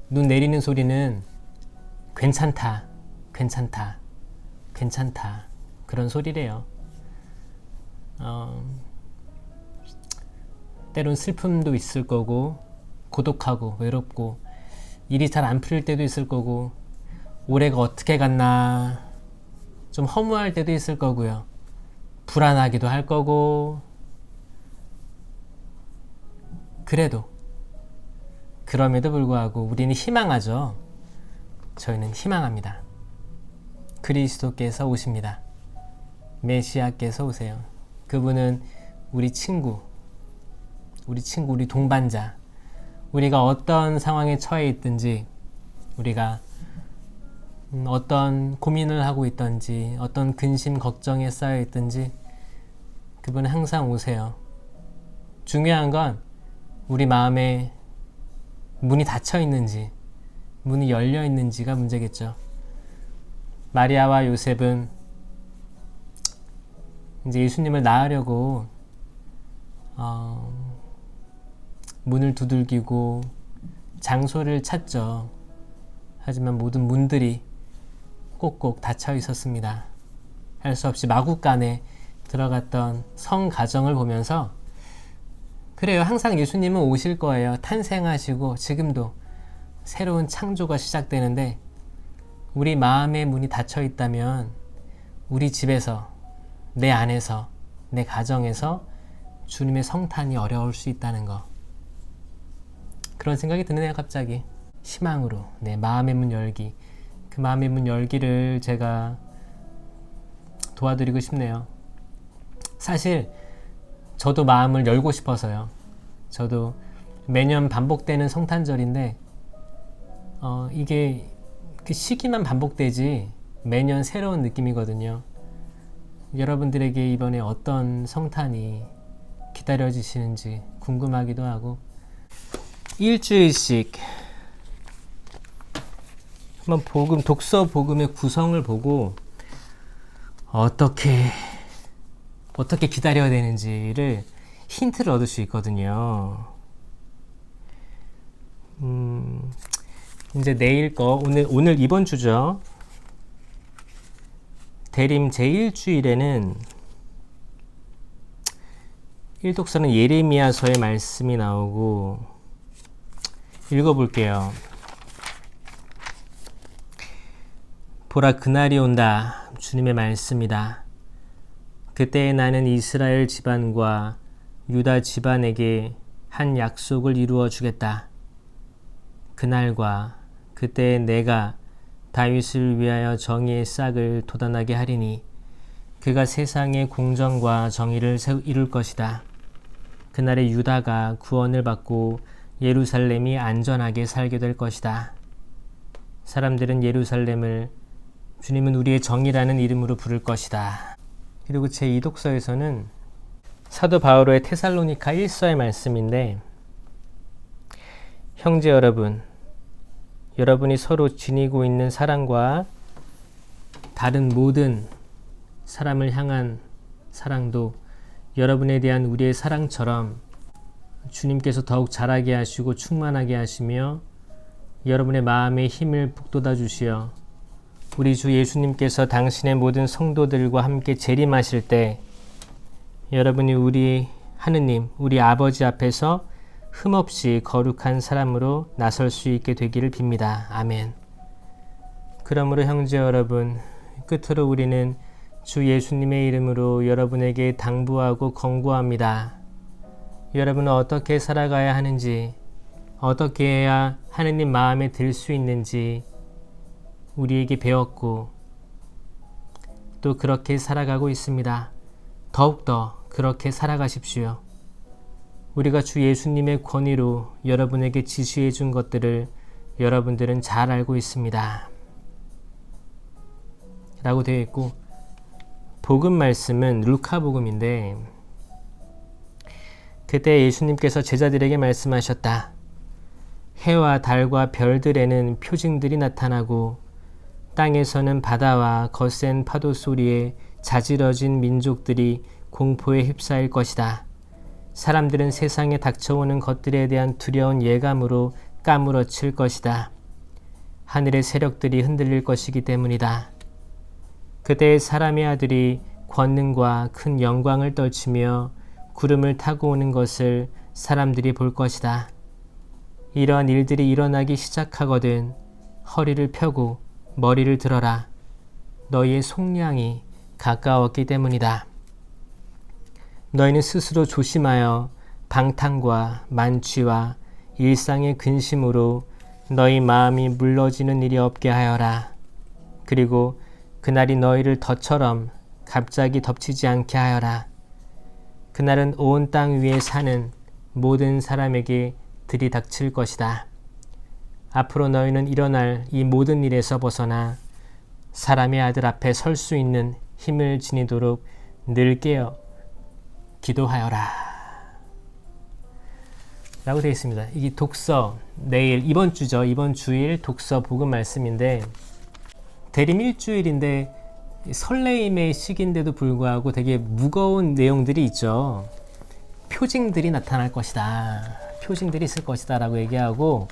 눈 내리는 소리는 괜찮다, 괜찮다, 괜찮다 그런 소리래요. 때론 슬픔도 있을 거고 고독하고 외롭고 일이 잘 안 풀릴 때도 있을 거고 올해가 어떻게 갔나 좀 허무할 때도 있을 거고요. 불안하기도 할 거고 그럼에도 불구하고 우리는 희망하죠. 저희는 희망합니다. 그리스도께서 오십니다. 메시아께서 오세요. 그분은 우리 친구, 우리 동반자, 우리가 어떤 상황에 처해 있든지, 우리가 어떤 고민을 하고 있든지, 어떤 근심, 걱정에 쌓여 있든지, 그분은 항상 오세요. 중요한 건 우리 마음에 문이 닫혀 있는지, 문이 열려 있는지가 문제겠죠. 마리아와 요셉은 이제 예수님을 낳으려고 문을 두들기고 장소를 찾죠. 하지만 모든 문들이 꼭꼭 닫혀 있었습니다. 할 수 없이 마구간에 들어갔던 성가정을 보면서 그래요. 항상 예수님은 오실 거예요. 탄생하시고 지금도 새로운 창조가 시작되는데 우리 마음의 문이 닫혀 있다면 우리 집에서, 내 안에서, 내 가정에서 주님의 성탄이 어려울 수 있다는 거. 그런 생각이 드네요. 갑자기 희망으로 내 마음의 문 열기, 그 마음의 문 열기를 제가 도와드리고 싶네요. 사실 저도 마음을 열고 싶어서요. 저도 매년 반복되는 성탄절인데 이게 그 시기만 반복되지 매년 새로운 느낌이거든요. 여러분들에게 이번에 어떤 성탄이 기다려지시는지 궁금하기도 하고 일주일씩 한번 독서 복음의 구성을 보고 어떻게 기다려야 되는지를 힌트를 얻을 수 있거든요. 이제 내일 거 오늘 이번 주죠. 대림 제1주일에는 1독서는 예레미야서의 말씀이 나오고 읽어볼게요. 보라, 그날이 온다. 주님의 말씀이다. 그때에 나는 이스라엘 집안과 유다 집안에게 한 약속을 이루어 주겠다. 그날과 그때에 내가 다윗을 위하여 정의의 싹을 돋아나게 하리니 그가 세상의 공정과 정의를 이룰 것이다. 그날에 유다가 구원을 받고 예루살렘이 안전하게 살게 될 것이다. 사람들은 예루살렘을 주님은 우리의 정의라는 이름으로 부를 것이다. 그리고 제2독서에서는 사도 바오로의 테살로니가 1서의 말씀인데, 형제 여러분, 여러분이 서로 지니고 있는 사랑과 다른 모든 사람을 향한 사랑도 여러분에 대한 우리의 사랑처럼 주님께서 더욱 자라게 하시고 충만하게 하시며 여러분의 마음에 힘을 북돋아 주시어 우리 주 예수님께서 당신의 모든 성도들과 함께 재림하실 때 여러분이 우리 하느님, 우리 아버지 앞에서 흠없이 거룩한 사람으로 나설 수 있게 되기를 빕니다. 아멘. 그러므로 형제 여러분, 끝으로 우리는 주 예수님의 이름으로 여러분에게 당부하고 권고합니다. 여러분은 어떻게 살아가야 하는지, 어떻게 해야 하느님 마음에 들 수 있는지 우리에게 배웠고 또 그렇게 살아가고 있습니다. 더욱더 그렇게 살아가십시오. 우리가 주 예수님의 권위로 여러분에게 지시해 준 것들을 여러분들은 잘 알고 있습니다. 라고 되어 있고, 복음 말씀은 루카 복음인데, 그때 예수님께서 제자들에게 말씀하셨다. 해와 달과 별들에는 표징들이 나타나고 땅에서는 바다와 거센 파도 소리에 자지러진 민족들이 공포에 휩싸일 것이다. 사람들은 세상에 닥쳐오는 것들에 대한 두려운 예감으로 까무러칠 것이다. 하늘의 세력들이 흔들릴 것이기 때문이다. 그때 사람의 아들이 권능과 큰 영광을 떨치며 구름을 타고 오는 것을 사람들이 볼 것이다. 이러한 일들이 일어나기 시작하거든 허리를 펴고 머리를 들어라. 너희의 속량이 가까웠기 때문이다. 너희는 스스로 조심하여 방탕과 만취와 일상의 근심으로 너희 마음이 물러지는 일이 없게 하여라. 그리고 그날이 너희를 덫처럼 갑자기 덮치지 않게 하여라. 그날은 온 땅 위에 사는 모든 사람에게 들이닥칠 것이다. 앞으로 너희는 일어날 이 모든 일에서 벗어나 사람의 아들 앞에 설 수 있는 힘을 지니도록 늘 깨어 기도하여라. 라고 되어 있습니다. 이게 독서, 내일, 이번 주죠. 이번 주일 독서 복음 말씀인데 대림 일주일인데 설레임의 시기인데도 불구하고 되게 무거운 내용들이 있죠. 표징들이 나타날 것이다. 표징들이 있을 것이다 라고 얘기하고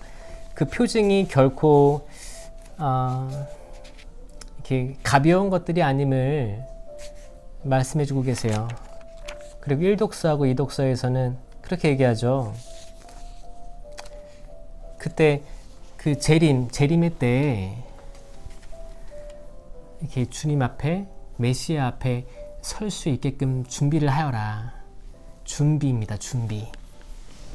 그 표징이 결코 이렇게 가벼운 것들이 아님을 말씀해주고 계세요. 그리고 1독서하고 2독서에서는 그렇게 얘기하죠. 그때 그 재림의 때 이렇게 주님 앞에 메시아 앞에 설 수 있게끔 준비를 하여라. 준비입니다.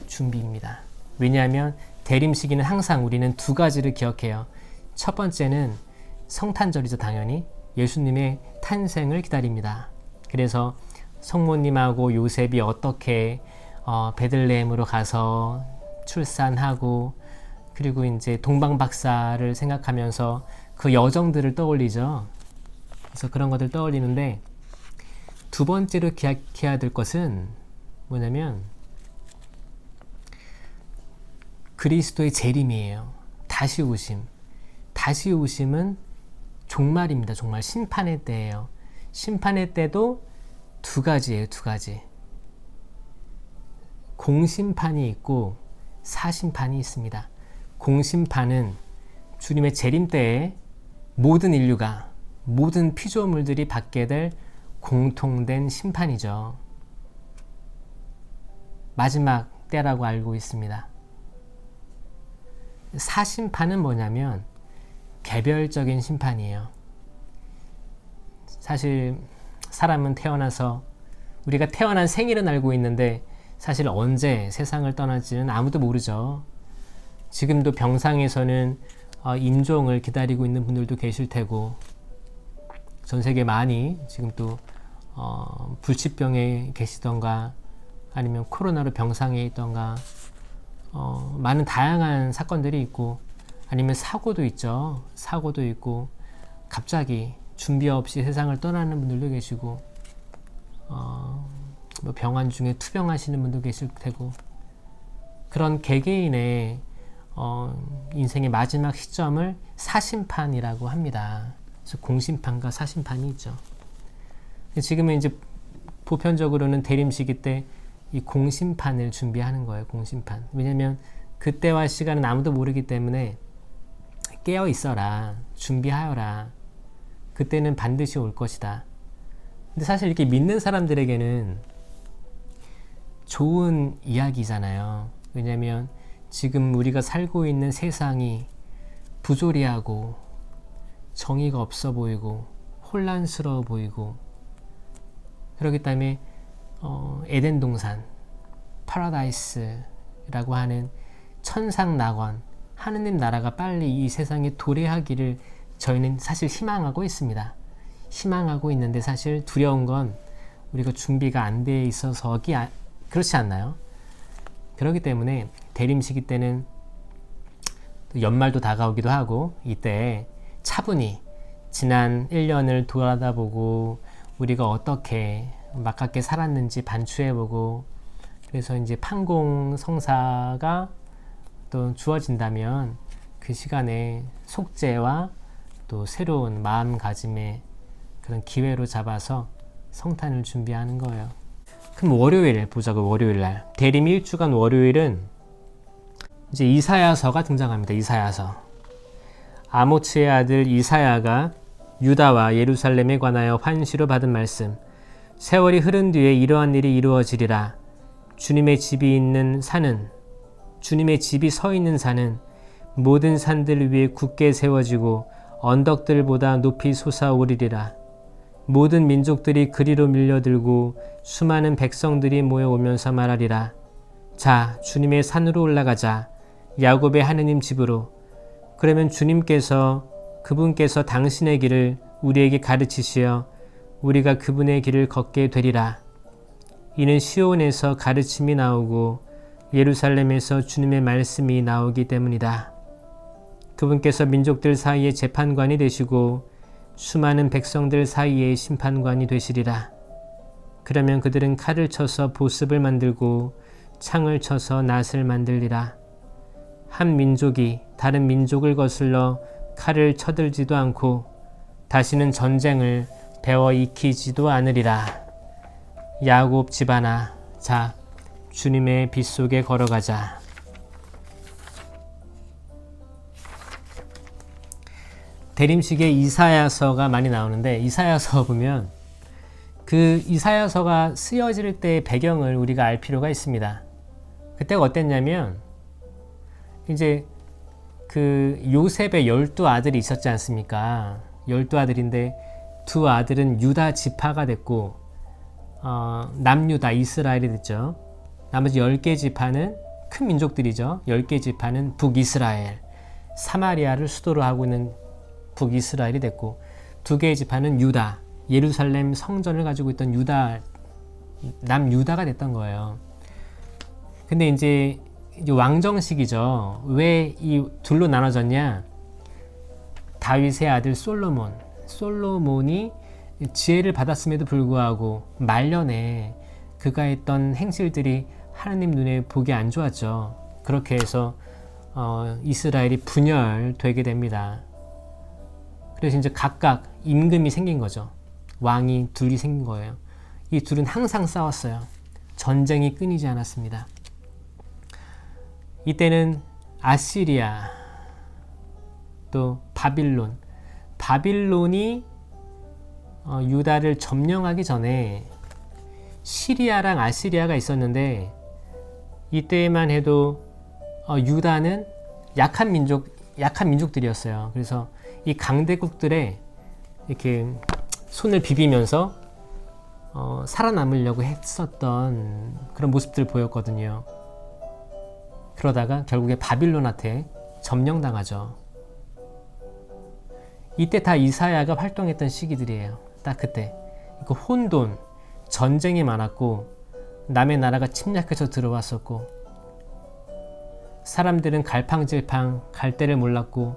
준비입니다. 왜냐하면 대림 시기는 항상 우리는 두 가지를 기억해요. 첫 번째는 성탄절이죠. 당연히 예수님의 탄생을 기다립니다. 그래서 성모님하고 요셉이 어떻게 베들레헴으로 가서 출산하고 그리고 이제 동방박사를 생각하면서 그 여정들을 떠올리죠. 그래서 그런 것들 떠올리는데 두 번째로 기억해야 될 것은 뭐냐면 그리스도의 재림이에요. 다시 오심. 다시 오심은 종말입니다. 종말 심판의 때예요. 심판의 때도 두 가지예요. 두 가지. 공심판이 있고 사심판이 있습니다. 공심판은 주님의 재림 때에 모든 인류가 모든 피조물들이 받게 될 공통된 심판이죠. 마지막 때라고 알고 있습니다. 사심판은 뭐냐면 개별적인 심판이에요. 사실 사람은 태어나서 우리가 태어난 생일은 알고 있는데 사실 언제 세상을 떠날지는 아무도 모르죠. 지금도 병상에서는 임종을 기다리고 있는 분들도 계실 테고 전 세계 많이 지금 또 불치병에 계시던가 아니면 코로나로 병상에 있던가 많은 다양한 사건들이 있고 아니면 사고도 있죠. 사고도 있고 갑자기 준비 없이 세상을 떠나는 분들도 계시고 뭐 병환 중에 투병하시는 분도 계실 테고 그런 개개인의 인생의 마지막 시점을 사심판이라고 합니다. 그래서 공심판과 사심판이 있죠. 지금은 이제 보편적으로는 대림 시기 때 이 공심판을 준비하는 거예요. 공심판. 왜냐하면 그때와 시간은 아무도 모르기 때문에 깨어 있어라. 준비하여라. 그때는 반드시 올 것이다. 근데 사실 이렇게 믿는 사람들에게는 좋은 이야기잖아요. 왜냐하면 지금 우리가 살고 있는 세상이 부조리하고 정의가 없어 보이고 혼란스러워 보이고 그렇기 때문에 에덴 동산, 파라다이스라고 하는 천상낙원, 하느님 나라가 빨리 이 세상에 도래하기를 저희는 사실 희망하고 있습니다. 희망하고 있는데 사실 두려운 건 우리가 준비가 안 돼 있어서 그렇지 않나요? 그렇기 때문에 대림 시기 때는 연말도 다가오기도 하고 이때 차분히 지난 1년을 돌아다보고 우리가 어떻게 막깝게 살았는지 반추해보고 그래서 이제 판공 성사가 또 주어진다면 그 시간에 속죄와 또 새로운 마음가짐의 그런 기회로 잡아서 성탄을 준비하는 거예요. 그럼 월요일 보자고. 월요일날 대림 1주간 월요일은 이제 이사야서가 등장합니다. 이사야서. 아모츠의 아들 이사야가 유다와 예루살렘에 관하여 환시로 받은 말씀. 세월이 흐른 뒤에 이러한 일이 이루어지리라. 주님의 집이 있는 산은, 주님의 집이 서 있는 산은 모든 산들 위에 굳게 세워지고 언덕들보다 높이 솟아오르리라. 모든 민족들이 그리로 밀려들고 수많은 백성들이 모여오면서 말하리라. 자, 주님의 산으로 올라가자. 야곱의 하느님 집으로. 그러면 주님께서 그분께서 당신의 길을 우리에게 가르치시어 우리가 그분의 길을 걷게 되리라. 이는 시온에서 가르침이 나오고 예루살렘에서 주님의 말씀이 나오기 때문이다. 그분께서 민족들 사이에 재판관이 되시고 수많은 백성들 사이에 심판관이 되시리라. 그러면 그들은 칼을 쳐서 보습을 만들고 창을 쳐서 낫을 만들리라. 한 민족이 다른 민족을 거슬러 칼을 쳐들지도 않고 다시는 전쟁을 배워 익히지도 않으리라. 야곱 집안아, 자, 주님의 빛 속에 걸어가자. 대림식에 이사야서가 많이 나오는데, 이사야서 보면 그 이사야서가 쓰여질 때의 배경을 우리가 알 필요가 있습니다. 그때가 어땠냐면, 이제 그 요셉의 12아들이 있었지 않습니까? 12아들인데 두 아들은 유다 지파가 됐고 남유다 이스라엘이 됐죠. 나머지 10개 지파는 큰 민족들이죠. 10개 지파는 북이스라엘, 사마리아를 수도로 하고 있는 북이스라엘이 됐고, 2개의 지파는 유다, 예루살렘 성전을 가지고 있던 유다, 남유다가 됐던 거예요. 근데 이제 왕정식이죠. 왜 이 둘로 나눠졌냐? 다윗의 아들 솔로몬이 지혜를 받았음에도 불구하고 말년에 그가 했던 행실들이 하나님 눈에 보기 안 좋았죠. 그렇게 해서 이스라엘이 분열되게 됩니다. 그래서 이제 각각 임금이 생긴 거죠. 왕이 둘이 생긴 거예요. 이 둘은 항상 싸웠어요. 전쟁이 끊이지 않았습니다. 이때는 아시리아, 또 바빌론이 유다를 점령하기 전에 시리아랑 아시리아가 있었는데, 이때만 해도 유다는 약한 민족들이었어요. 그래서 이 강대국들의 이렇게 손을 비비면서 살아남으려고 했었던 그런 모습들을 보였거든요. 그러다가 결국에 바빌론한테 점령당하죠. 이때 다 이사야가 활동했던 시기들이에요. 딱 그때. 그 혼돈, 전쟁이 많았고 남의 나라가 침략해서 들어왔었고, 사람들은 갈팡질팡 갈 데를 몰랐고,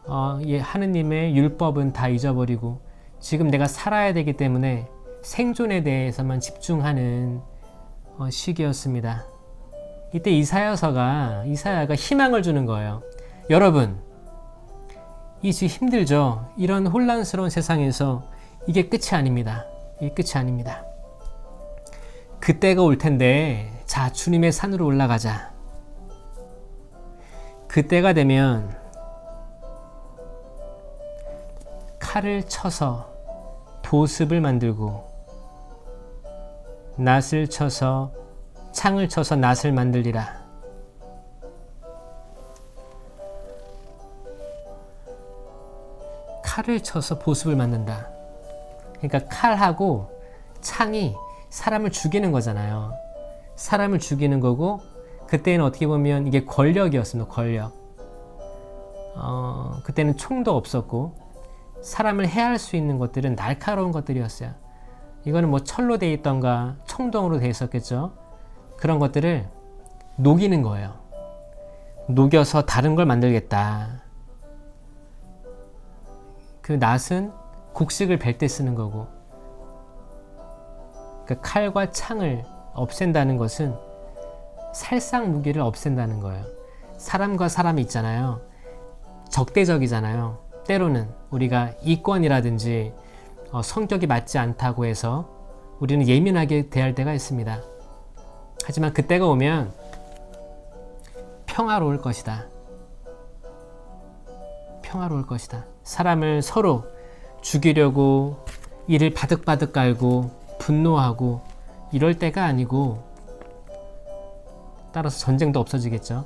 하느님의 율법은 다 잊어버리고 지금 내가 살아야 되기 때문에 생존에 대해서만 집중하는 시기였습니다. 이때 이사야가 희망을 주는 거예요. 여러분, 이 지금 힘들죠? 이런 혼란스러운 세상에서 이게 끝이 아닙니다. 이게 끝이 아닙니다. 그때가 올 텐데, 자, 주님의 산으로 올라가자. 그때가 되면 칼을 쳐서 보습을 만들고 낫을 쳐서 창을 쳐서 낫을 만들리라. 칼을 쳐서 보습을 만든다. 그러니까 칼하고 창이 사람을 죽이는 거잖아요. 사람을 죽이는 거고, 그때는 어떻게 보면 이게 권력이었습니다. 권력. 그때는 총도 없었고 사람을 해할 수 있는 것들은 날카로운 것들이었어요. 이거는 뭐 철로 돼 있던가 청동으로 돼 있었겠죠. 그런 것들을 녹이는 거예요. 녹여서 다른 걸 만들겠다. 그 낫은 곡식을 벨 때 쓰는 거고, 그러니까 칼과 창을 없앤다는 것은 살상 무기를 없앤다는 거예요. 사람과 사람이 있잖아요. 적대적이잖아요. 때로는 우리가 이권이라든지 성격이 맞지 않다고 해서 우리는 예민하게 대할 때가 있습니다. 하지만 그때가 오면 평화로울 것이다. 평화로울 것이다. 사람을 서로 죽이려고 이를 바득바득 깔고 분노하고 이럴 때가 아니고, 따라서 전쟁도 없어지겠죠.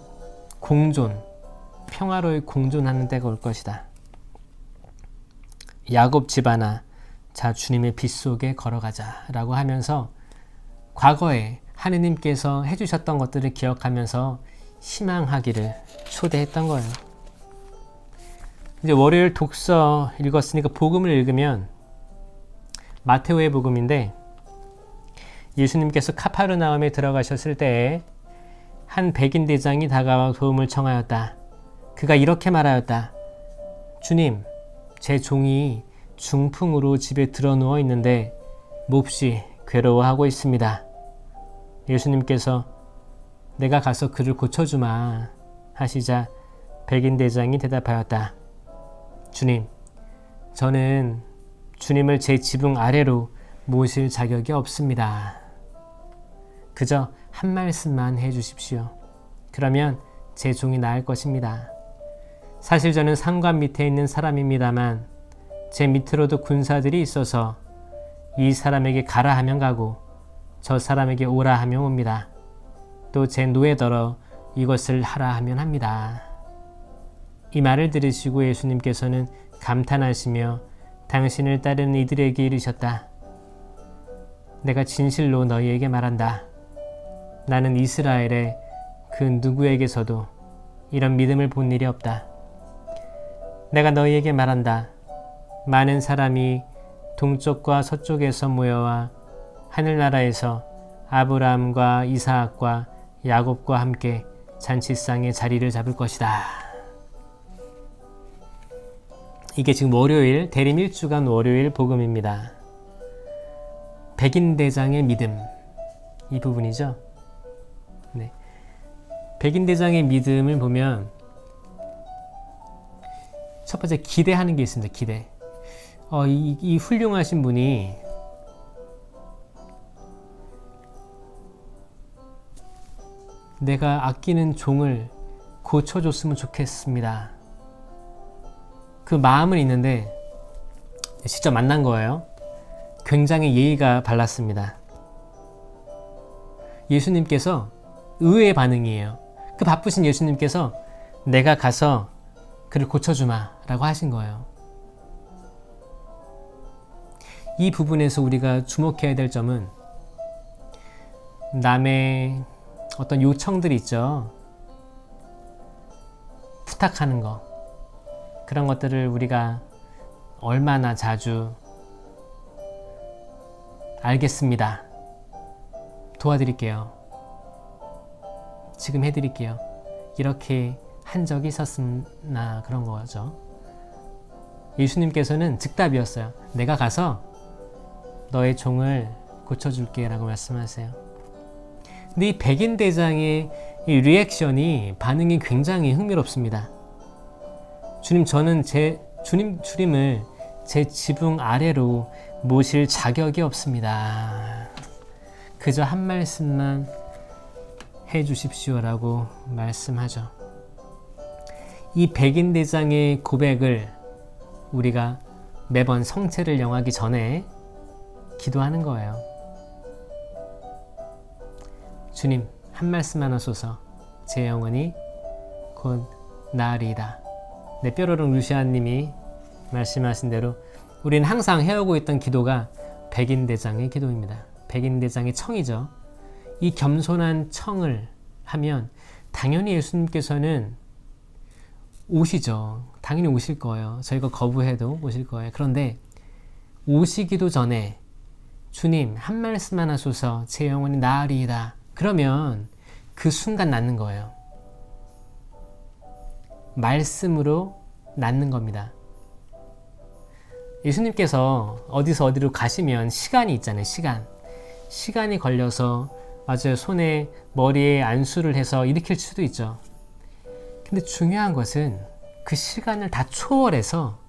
공존, 평화로이 공존하는 때가 올 것이다. 야곱 집안아, 자 주님의 빛 속에 걸어가자 라고 하면서 과거에 하느님께서 해주셨던 것들을 기억하면서 희망하기를 초대했던 거예요. 이제 월요일 독서 읽었으니까 복음을 읽으면 마테오의 복음인데, 예수님께서 카파르나움에 들어가셨을 때에 한 백인 대장이 다가와 도움을 청하였다. 그가 이렇게 말하였다. 주님, 제 종이 중풍으로 집에 드러누워 있는데 몹시 괴로워하고 있습니다. 예수님께서 내가 가서 그를 고쳐주마 하시자 백인 대장이 대답하였다. 주님, 저는 주님을 제 지붕 아래로 모실 자격이 없습니다. 그저 한 말씀만 해주십시오. 그러면 제 종이 나을 것입니다. 사실 저는 상관 밑에 있는 사람입니다만 제 밑으로도 군사들이 있어서 이 사람에게 가라 하면 가고 저 사람에게 오라 하면 옵니다. 또 제 노예더러 이것을 하라 하면 합니다. 이 말을 들으시고 예수님께서는 감탄하시며 당신을 따르는 이들에게 이르셨다. 내가 진실로 너희에게 말한다. 나는 이스라엘의 그 누구에게서도 이런 믿음을 본 일이 없다. 내가 너희에게 말한다. 많은 사람이 동쪽과 서쪽에서 모여와 하늘나라에서 아브라함과 이삭과 야곱과 함께 잔치상에 자리를 잡을 것이다. 이게 지금 월요일, 대림 1주간 월요일 복음입니다. 백인 대장의 믿음, 이 부분이죠. 네. 백인 대장의 믿음을 보면 첫 번째 기대하는 게 있습니다. 기대. 이 훌륭하신 분이 내가 아끼는 종을 고쳐줬으면 좋겠습니다. 그 마음은 있는데 직접 만난 거예요. 굉장히 예의가 발랐습니다. 예수님께서 의외의 반응이에요. 그 바쁘신 예수님께서 내가 가서 그를 고쳐주마 라고 하신 거예요. 이 부분에서 우리가 주목해야 될 점은 남의 어떤 요청들이 있죠. 부탁하는 거. 그런 것들을 우리가 얼마나 자주 알겠습니다. 도와드릴게요. 지금 해드릴게요. 이렇게 한 적이 있었나 그런 거죠. 예수님께서는 즉답이었어요. 내가 가서 너의 종을 고쳐줄게 라고 말씀하세요. 근데 이 백인 대장의 이 리액션이, 반응이 굉장히 흥미롭습니다. 주님, 저는 주님을 제 지붕 아래로 모실 자격이 없습니다. 그저 한 말씀만 해 주십시오라고 말씀하죠. 이 백인 대장의 고백을 우리가 매번 성체를 영하기 전에 기도하는 거예요. 주님, 한 말씀만 하소서. 제 영혼이 곧 나으리이다. 네, 뾰로롱 루시아님이 말씀하신 대로 우리는 항상 해오고 있던 기도가 백인 대장의 기도입니다. 백인 대장의 청이죠. 이 겸손한 청을 하면 당연히 예수님께서는 오시죠. 당연히 오실 거예요. 저희가 거부해도 오실 거예요. 그런데 오시기도 전에 주님, 한 말씀만 하소서. 제 영혼이 나으리이다. 그러면 그 순간 낫는 거예요. 말씀으로 낫는 겁니다. 예수님께서 어디서 어디로 가시면 시간이 있잖아요. 시간이 걸려서 맞아요. 손에 머리에 안수를 해서 일으킬 수도 있죠. 근데 중요한 것은 그 시간을 다 초월해서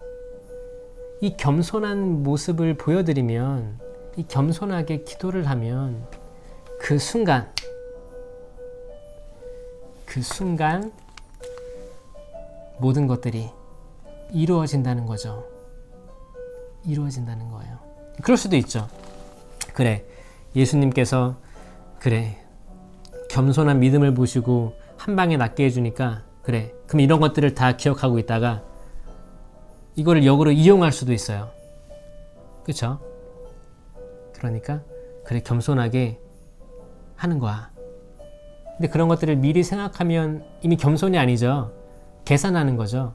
이 겸손한 모습을 보여드리면, 이 겸손하게 기도를 하면 그 순간 모든 것들이 이루어진다는 거죠. 이루어진다는 거예요. 그럴 수도 있죠. 그래, 예수님께서 그래 겸손한 믿음을 보시고 한 방에 낫게 해주니까 그래, 그럼 이런 것들을 다 기억하고 있다가 이거를 역으로 이용할 수도 있어요. 그쵸? 그러니까 그래, 겸손하게 하는 거야. 근데 그런 것들을 미리 생각하면 이미 겸손이 아니죠. 계산하는 거죠.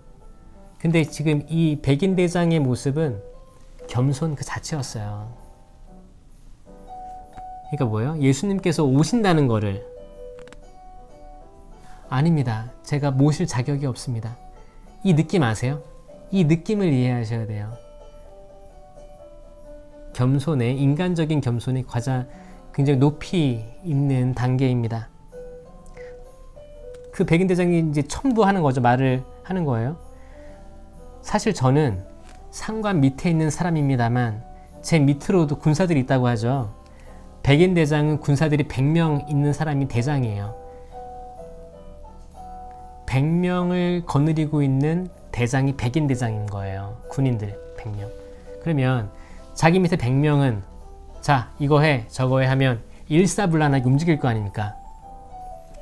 근데 지금 이 백인대장의 모습은 겸손 그 자체였어요. 그러니까 뭐예요? 예수님께서 오신다는 거를 아닙니다. 제가 모실 자격이 없습니다. 이 느낌 아세요? 이 느낌을 이해하셔야 돼요. 겸손의 인간적인 겸손이 굉장히 높이 있는 단계입니다. 그 백인대장이 이제 첨부하는 거죠. 말을 하는 거예요. 사실 저는 상관 밑에 있는 사람입니다만 제 밑으로도 군사들이 있다고 하죠. 백인대장은 군사들이 100명 있는 사람이 대장이에요. 100명을 거느리고 있는 대장이 백인대장인 거예요. 군인들 100명. 그러면 자기 밑에 100명은 자, 이거 해, 저거 해 하면 일사불란하게 움직일 거 아닙니까?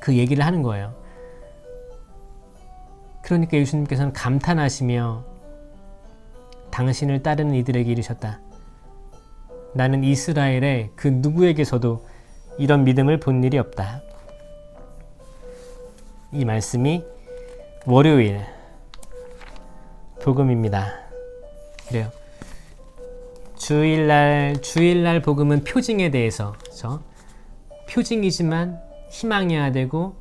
그 얘기를 하는 거예요. 그러니까 예수님께서는 감탄하시며 당신을 따르는 이들에게 이르셨다. 나는 이스라엘의 그 누구에게서도 이런 믿음을 본 일이 없다. 이 말씀이 월요일 복음입니다. 그래요. 주일날 복음은 표징에 대해서, 그렇죠? 표징이지만 희망해야 되고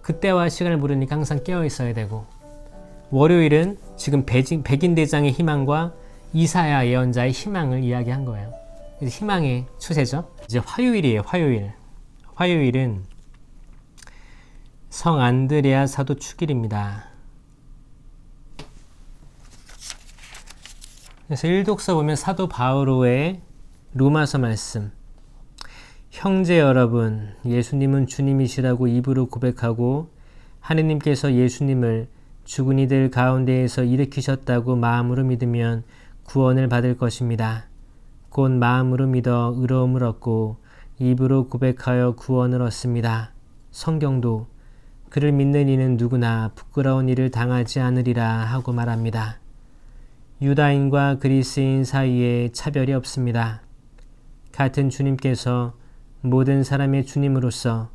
그때와 시간을 모르니까 항상 깨어 있어야 되고, 월요일은 지금 백인대장의 희망과 이사야 예언자의 희망을 이야기한 거예요. 희망의 추세죠. 이제 화요일이에요. 화요일은 성 안드레아 사도 축일입니다. 그래서 일독서 보면 사도 바오로의 로마서 말씀, 형제 여러분, 예수님은 주님이시라고 입으로 고백하고 하느님께서 예수님을 죽은 이들 가운데에서 일으키셨다고 마음으로 믿으면 구원을 받을 것입니다. 곧 마음으로 믿어 의로움을 얻고 입으로 고백하여 구원을 얻습니다. 성경도 그를 믿는 이는 누구나 부끄러운 일을 당하지 않으리라 하고 말합니다. 유다인과 그리스인 사이에 차별이 없습니다. 같은 주님께서 모든 사람의 주님으로서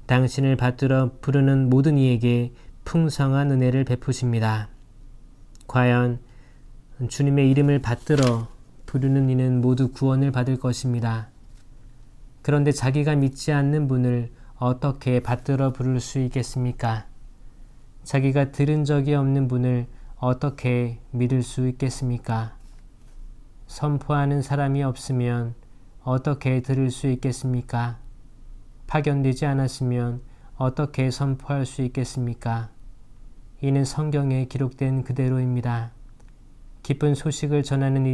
당신을 받들어 부르는 모든 이에게 풍성한 은혜를 베푸십니다. 과연 주님의 이름을 받들어 부르는 이는 모두 구원을 받을 것입니다. 그런데 자기가 믿지 않는 분을 어떻게 받들어 부를 수 있겠습니까? 자기가 들은 적이 없는 분을 어떻게 믿을 수 있겠습니까? 선포하는 사람이 없으면 어떻게 들을 수 있겠습니까? 파견되지 않았으면 어떻게 선포할 수 있겠습니까? 이는 성경에 기록된 그대로입니다. 기쁜 소식을 전하는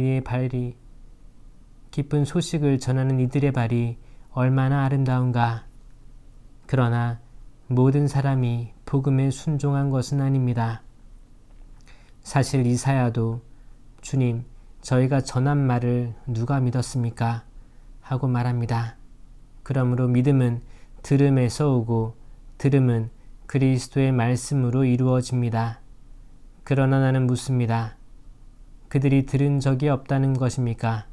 이들의 발이 얼마나 아름다운가. 그러나 모든 사람이 복음에 순종한 것은 아닙니다. 사실 이사야도 주님, 저희가 전한 말을 누가 믿었습니까? 하고 말합니다. 그러므로 믿음은 들음에서 오고 들음은 그리스도의 말씀으로 이루어집니다. 그러나 나는 묻습니다. 그들이 들은 적이 없다는 것입니까?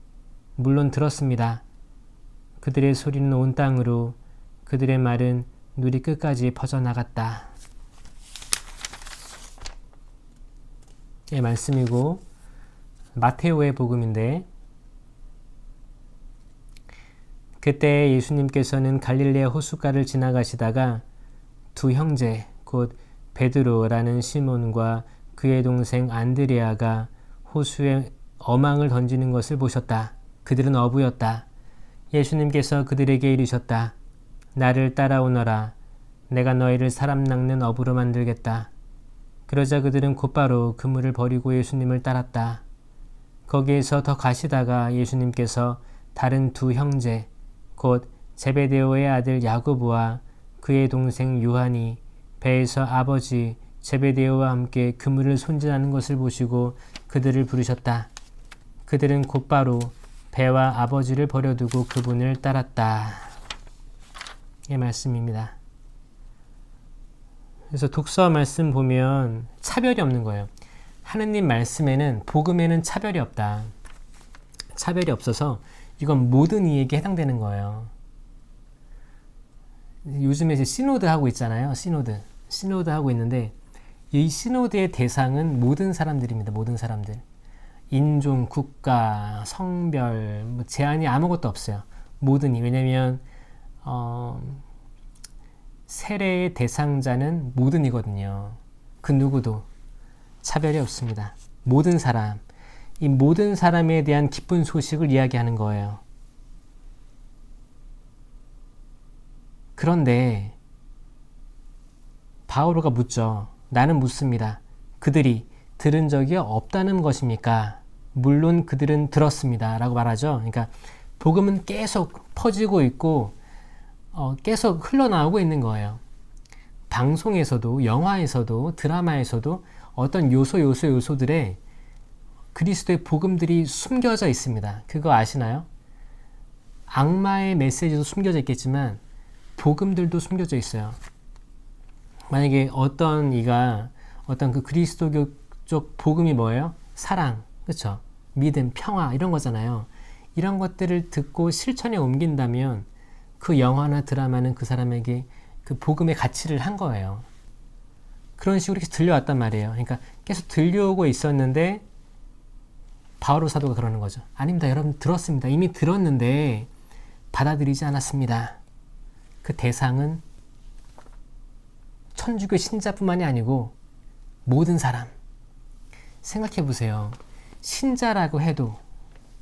물론 들었습니다. 그들의 소리는 온 땅으로, 그들의 말은 누리 끝까지 퍼져나갔다. 예, 말씀이고 마테오의 복음인데, 그때 예수님께서는 갈릴레아 호숫가를 지나가시다가 두 형제 곧 베드로라는 시몬과 그의 동생 안드레아가 호수에 어망을 던지는 것을 보셨다. 그들은 어부였다. 예수님께서 그들에게 이르셨다. 나를 따라오너라. 내가 너희를 사람 낚는 어부로 만들겠다. 그러자 그들은 곧바로 그물을 버리고 예수님을 따랐다. 거기에서 더 가시다가 예수님께서 다른 두 형제 곧 제베데오의 아들 야고보와 그의 동생 요한이 배에서 아버지 제베데오와 함께 그물을 손질하는 것을 보시고 그들을 부르셨다. 그들은 곧바로 배와 아버지를 버려두고 그분을 따랐다. 이 말씀입니다. 그래서 독서 말씀 보면 차별이 없는 거예요. 하느님 말씀에는, 복음에는 차별이 없다. 차별이 없어서 이건 모든 이에게 해당되는 거예요. 요즘에 이제 시노드 하고 있잖아요. 시노드 하고 있는데 이 시노드의 대상은 모든 사람들입니다. 모든 사람들. 인종, 국가, 성별, 제한이 아무것도 없어요. 모든이. 왜냐면 세례의 대상자는 모든이거든요. 그 누구도 차별이 없습니다. 모든 사람, 이 모든 사람에 대한 기쁜 소식을 이야기하는 거예요. 그런데 바오로가 묻죠. 나는 묻습니다. 그들이 들은 적이 없다는 것입니까? 물론 그들은 들었습니다. 라고 말하죠. 그러니까 복음은 계속 퍼지고 있고 계속 흘러나오고 있는 거예요. 방송에서도, 영화에서도, 드라마에서도 어떤 요소들에 그리스도의 복음들이 숨겨져 있습니다. 그거 아시나요? 악마의 메시지도 숨겨져 있겠지만 복음들도 숨겨져 있어요. 만약에 어떤 그 그리스도교 쪽 복음이 뭐예요? 사랑, 그렇죠? 믿음, 평화 이런 거잖아요. 이런 것들을 듣고 실천에 옮긴다면 그 영화나 드라마는 그 사람에게 그 복음의 가치를 한 거예요. 그런 식으로 계속 들려왔단 말이에요. 그러니까 계속 들려오고 있었는데 바오로 사도가 그러는 거죠. 아닙니다. 여러분 들었습니다. 이미 들었는데 받아들이지 않았습니다. 그 대상은 천주교 신자뿐만이 아니고 모든 사람. 생각해 보세요. 신자라고 해도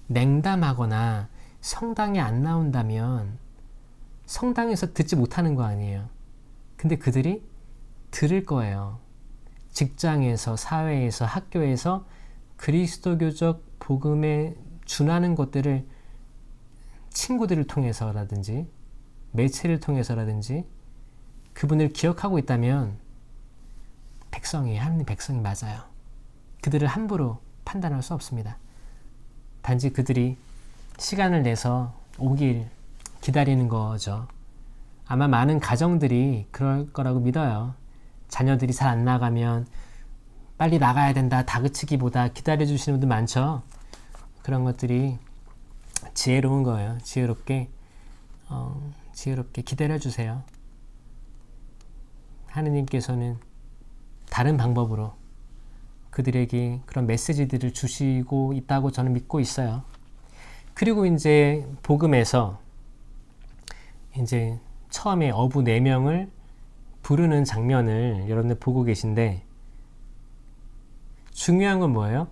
냉담하거나 성당에 안 나온다면 성당에서 듣지 못하는 거 아니에요. 근데 그들이 들을 거예요. 직장에서, 사회에서, 학교에서 그리스도교적 복음에 준하는 것들을 친구들을 통해서라든지 매체를 통해서라든지 그분을 기억하고 있다면 하나님 백성이 맞아요. 그들을 함부로 판단할 수 없습니다. 단지 그들이 시간을 내서 오길 기다리는 거죠. 아마 많은 가정들이 그럴 거라고 믿어요. 자녀들이 잘 안 나가면 빨리 나가야 된다 다그치기보다 기다려주시는 분들 많죠. 그런 것들이 지혜로운 거예요. 지혜롭게 기다려주세요. 하느님께서는 다른 방법으로 그들에게 그런 메시지들을 주시고 있다고 저는 믿고 있어요. 그리고 이제 복음에서 이제 처음에 어부 4명을 부르는 장면을 여러분들 보고 계신데 중요한 건 뭐예요?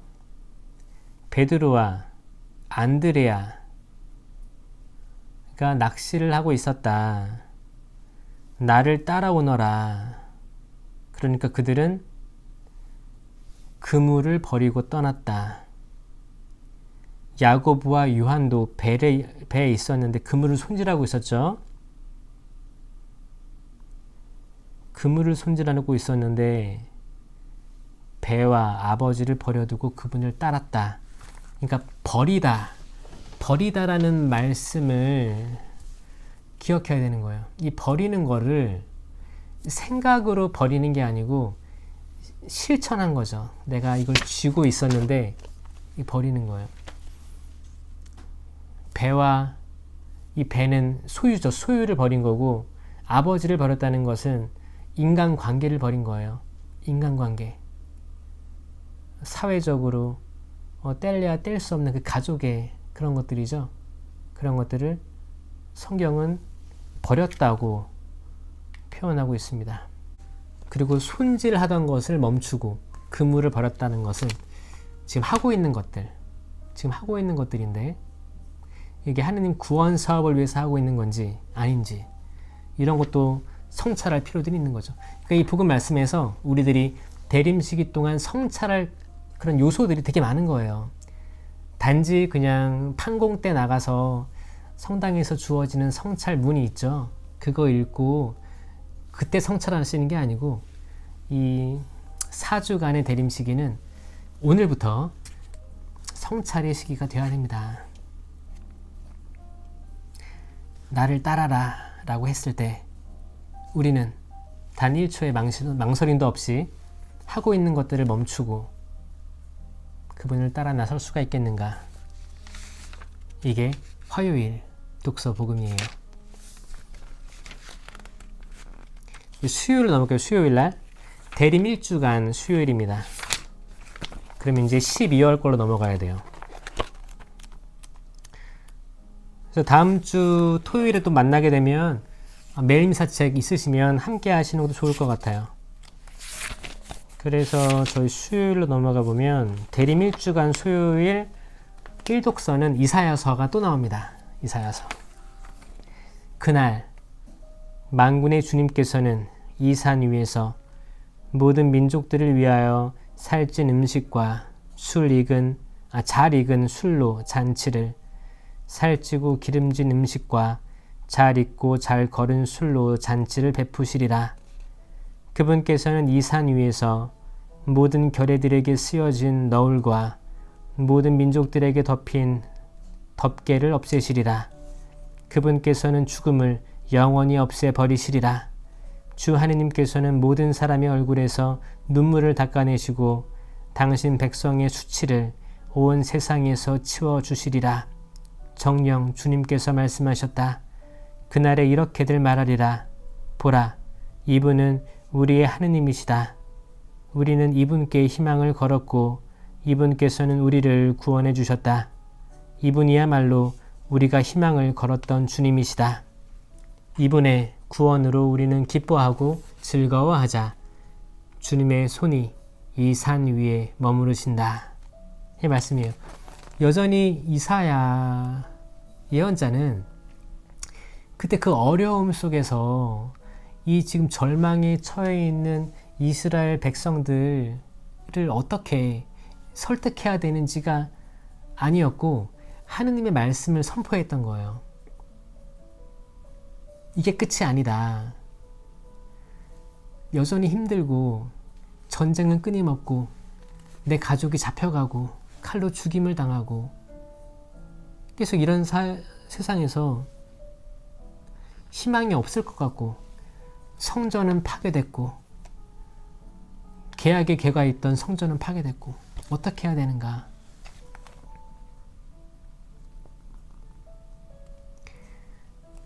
베드로와 안드레아가 낚시를 하고 있었다. 나를 따라오너라. 그러니까 그들은 그물을 버리고 떠났다. 야고보와 요한도 배에 있었는데 그물을 손질하고 있었죠. 그물을 손질하고 있었는데 배와 아버지를 버려두고 그분을 따랐다. 그러니까 버리다라는 말씀을 기억해야 되는 거예요. 이 버리는 거를 생각으로 버리는 게 아니고 실천한 거죠. 내가 이걸 쥐고 있었는데 버리는 거예요. 이 배는 소유죠. 소유를 버린 거고 아버지를 버렸다는 것은 인간관계를 버린 거예요. 인간관계. 사회적으로 뗄래야 뗄 수 없는 그 가족의 그런 것들이죠. 그런 것들을 성경은 버렸다고 표현하고 있습니다. 그리고 손질하던 것을 멈추고 그물을 버렸다는 것은 지금 하고 있는 것들인데 이게 하느님 구원 사업을 위해서 하고 있는 건지 아닌지 이런 것도 성찰할 필요들이 있는 거죠. 그러니까 이 복음 말씀에서 우리들이 대림 시기 동안 성찰할 그런 요소들이 되게 많은 거예요. 단지 그냥 판공 때 나가서 성당에서 주어지는 성찰문이 있죠. 그거 읽고 그때 성찰하시는 게 아니고 이 4주간의 대림 시기는 오늘부터 성찰의 시기가 되어야 됩니다. 나를 따라라 라고 했을 때 우리는 단 1초의 망설임도 없이 하고 있는 것들을 멈추고 그분을 따라 나설 수가 있겠는가? 이게 화요일 독서 복음이에요. 수요일로 넘어갈게요. 수요일날 대림 1주간 수요일입니다. 그러면 이제 12월 걸로 넘어가야 돼요. 그래서 다음 주 토요일에 또 만나게 되면 매일미사책 있으시면 함께 하시는 것도 좋을 것 같아요. 그래서 저희 수요일로 넘어가 보면 대림 1주간 수요일 1독서는 이사야서가 또 나옵니다. 이사야서. 그날 만군의 주님께서는 이 산 위에서 모든 민족들을 위하여 살찐 음식과 잘 익은 술로 잔치를, 살찌고 기름진 음식과 잘 익고 잘 거른 술로 잔치를 베푸시리라. 그분께서는 이 산 위에서 모든 결의들에게 쓰여진 너울과 모든 민족들에게 덮인 덮개를 없애시리라. 그분께서는 죽음을 영원히 없애버리시리라. 주 하느님께서는 모든 사람의 얼굴에서 눈물을 닦아내시고 당신 백성의 수치를 온 세상에서 치워주시리라. 정녕 주님께서 말씀하셨다. 그날에 이렇게들 말하리라. 보라, 이분은 우리의 하느님이시다. 우리는 이분께 희망을 걸었고 이분께서는 우리를 구원해 주셨다. 이분이야말로 우리가 희망을 걸었던 주님이시다. 이분의 구원으로 우리는 기뻐하고 즐거워하자. 주님의 손이 이 산 위에 머무르신다. 이 말씀이에요. 여전히 이사야 예언자는 그때 그 어려움 속에서 이 지금 절망에 처해 있는 이스라엘 백성들을 어떻게 설득해야 되는지가 아니었고 하느님의 말씀을 선포했던 거예요. 이게 끝이 아니다. 여전히 힘들고 전쟁은 끊임없고 내 가족이 잡혀가고 칼로 죽임을 당하고 계속 이런 세상에서 희망이 없을 것 같고 성전은 파괴됐고 계약의 궤가 있던 성전은 파괴됐고 어떻게 해야 되는가?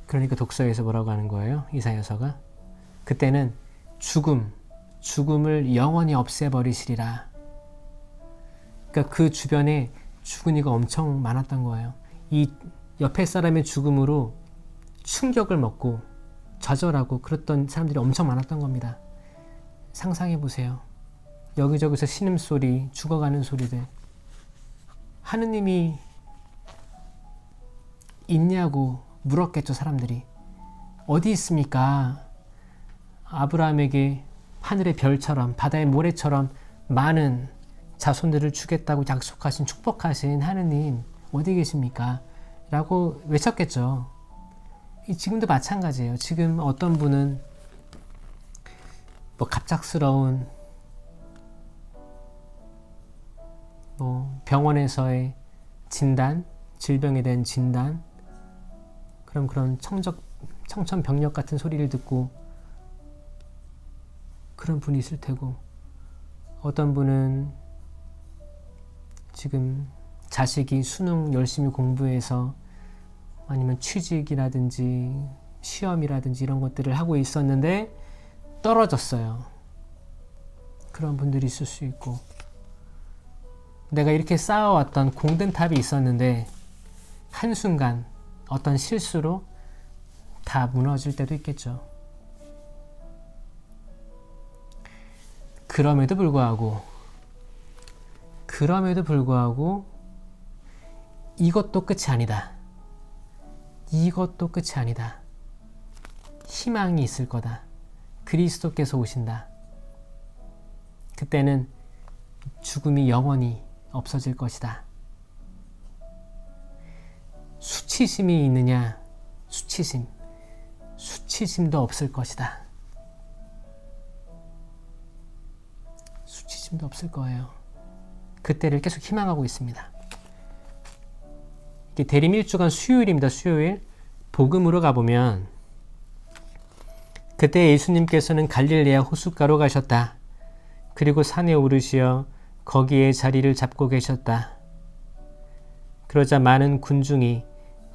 그러니까 독서에서 뭐라고 하는 거예요? 이사야서가 그때는 죽음을 영원히 없애버리시리라. 그러니까 그 주변에 죽은 이가 엄청 많았던 거예요. 이 옆에 사람의 죽음으로 충격을 먹고 좌절하고 그랬던 사람들이 엄청 많았던 겁니다. 상상해 보세요. 여기저기서 신음소리, 죽어가는 소리들. 하느님이 있냐고 물었겠죠. 사람들이. 어디 있습니까? 아브라함에게 하늘의 별처럼 바다의 모래처럼 많은 자손들을 주겠다고 약속하신 축복하신 하느님 어디 계십니까? 라고 외쳤겠죠. 지금도 마찬가지예요. 지금 어떤 분은 갑작스러운 병원에서의 진단, 질병에 대한 진단, 그런 청천벽력 같은 소리를 듣고 그런 분이 있을 테고, 어떤 분은 지금 자식이 수능 열심히 공부해서 아니면 취직이라든지 시험이라든지 이런 것들을 하고 있었는데 떨어졌어요. 그런 분들이 있을 수 있고, 내가 이렇게 쌓아왔던 공든탑이 있었는데 한순간 어떤 실수로 다 무너질 때도 있겠죠. 그럼에도 불구하고 이것도 끝이 아니다. 이것도 끝이 아니다. 희망이 있을 거다. 그리스도께서 오신다. 그때는 죽음이 영원히 없어질 것이다. 수치심이 있느냐? 수치심도 없을 것이다. 관심도 없을 거예요. 그때를 계속 희망하고 있습니다. 이게 대림 1주간 수요일입니다. 수요일. 복음으로 가보면 그때 예수님께서는 갈릴레아 호숫가로 가셨다. 그리고 산에 오르시어 거기에 자리를 잡고 계셨다. 그러자 많은 군중이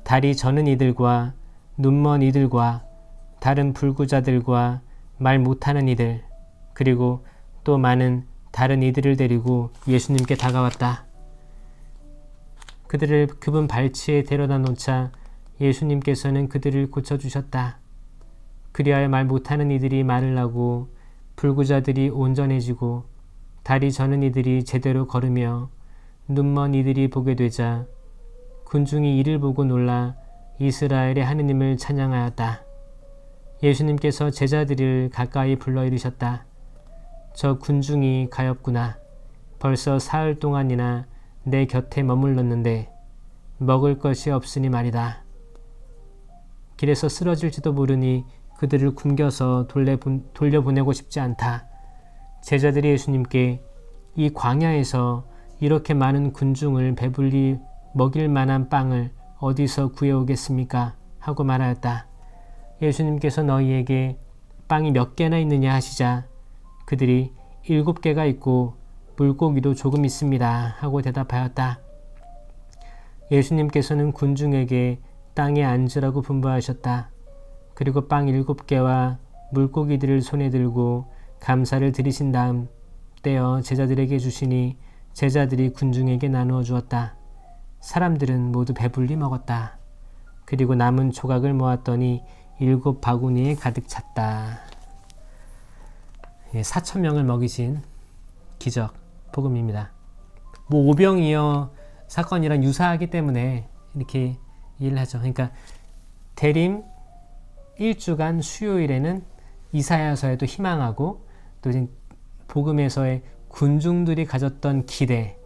다리 저는 이들과 눈먼 이들과 다른 불구자들과 말 못하는 이들 그리고 또 많은 다른 이들을 데리고 예수님께 다가왔다. 그들을 그분 발치에 데려다 놓자 예수님께서는 그들을 고쳐주셨다. 그리하여 말 못하는 이들이 말을 하고 불구자들이 온전해지고 다리 저는 이들이 제대로 걸으며 눈먼 이들이 보게 되자 군중이 이를 보고 놀라 이스라엘의 하느님을 찬양하였다. 예수님께서 제자들을 가까이 불러 이르셨다. 저 군중이 가엾구나. 벌써 사흘 동안이나 내 곁에 머물렀는데 먹을 것이 없으니 말이다. 길에서 쓰러질지도 모르니 그들을 굶겨서 돌려보내고 싶지 않다. 제자들이 예수님께 이 광야에서 이렇게 많은 군중을 배불리 먹일 만한 빵을 어디서 구해오겠습니까? 하고 말하였다. 예수님께서 너희에게 빵이 몇 개나 있느냐 하시자 그들이 7개가 있고 물고기도 조금 있습니다. 하고 대답하였다. 예수님께서는 군중에게 땅에 앉으라고 분부하셨다. 그리고 빵 7개와 물고기들을 손에 들고 감사를 드리신 다음 떼어 제자들에게 주시니 제자들이 군중에게 나누어 주었다. 사람들은 모두 배불리 먹었다. 그리고 남은 조각을 모았더니 7 바구니에 가득 찼다. 4,000명을 먹이신 기적 복음입니다. 오병이어 사건이랑 유사하기 때문에 이렇게 이해를 하죠. 그러니까 대림 1주간 수요일에는 이사야서에도 희망하고 또 복음에서의 군중들이 가졌던 기대,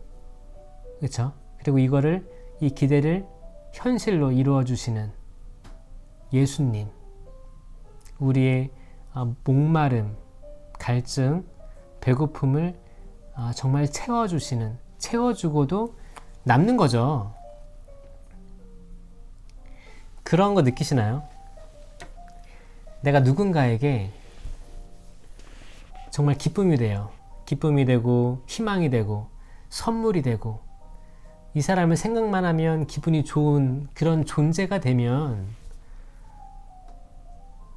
그렇죠? 그리고 이 기대를 현실로 이루어 주시는 예수님, 우리의 목마름, 갈증, 배고픔을 정말 채워주고도 남는 거죠. 그런 거 느끼시나요? 내가 누군가에게 정말 기쁨이 돼요. 기쁨이 되고 희망이 되고 선물이 되고 이 사람을 생각만 하면 기분이 좋은 그런 존재가 되면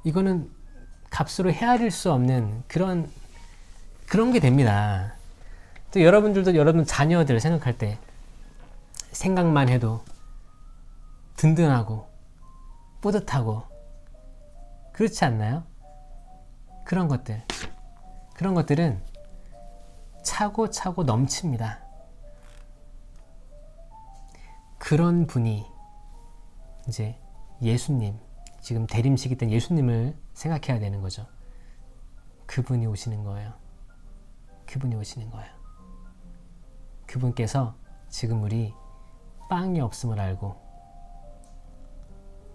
이거는 값으로 헤아릴 수 없는 그런 게 됩니다. 또 여러분들도 여러분 자녀들 생각할 때 생각만 해도 든든하고 뿌듯하고 그렇지 않나요? 그런 것들은 차고 넘칩니다. 그런 분이 이제 예수님, 지금 대림식이 된 예수님을 생각해야 되는 거죠. 그분이 오시는 거예요. 그분께서 지금 우리 빵이 없음을 알고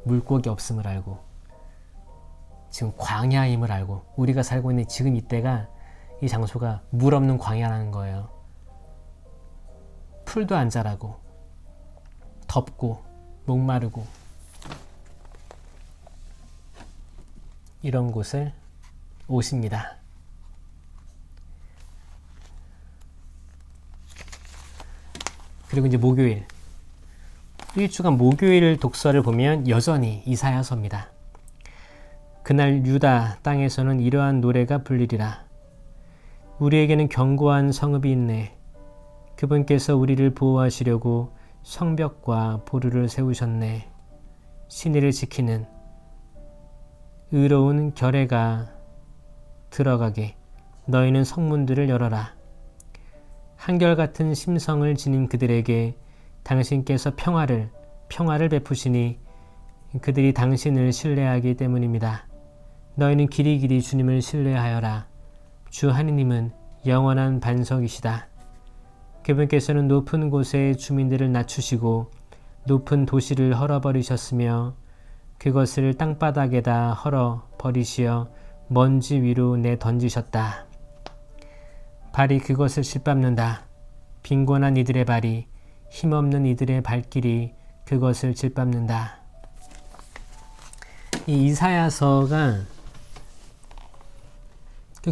물고기 없음을 알고 지금 광야임을 알고 우리가 살고 있는 지금 이때가 이 장소가 물 없는 광야라는 거예요. 풀도 안 자라고 덥고 목마르고 이런 곳을 오십니다. 그리고 이제 목요일 1주간 목요일 독서를 보면 여전히 이사야서입니다. 그날 유다 땅에서는 이러한 노래가 불리리라. 우리에게는 견고한 성읍이 있네. 그분께서 우리를 보호하시려고 성벽과 보루를 세우셨네. 신의를 지키는 의로운 결례가 들어가게 너희는 성문들을 열어라. 한결같은 심성을 지닌 그들에게 당신께서 평화를 베푸시니 그들이 당신을 신뢰하기 때문입니다. 너희는 길이 주님을 신뢰하여라. 주 하느님은 영원한 반석이시다. 그분께서는 높은 곳에 주민들을 낮추시고 높은 도시를 헐어버리셨으며 그것을 땅바닥에다 헐어버리시어 먼지 위로 내던지셨다. 발이 그것을 짓밟는다. 빈곤한 이들의 발이, 힘없는 이들의 발길이 그것을 짓밟는다. 이 이사야서가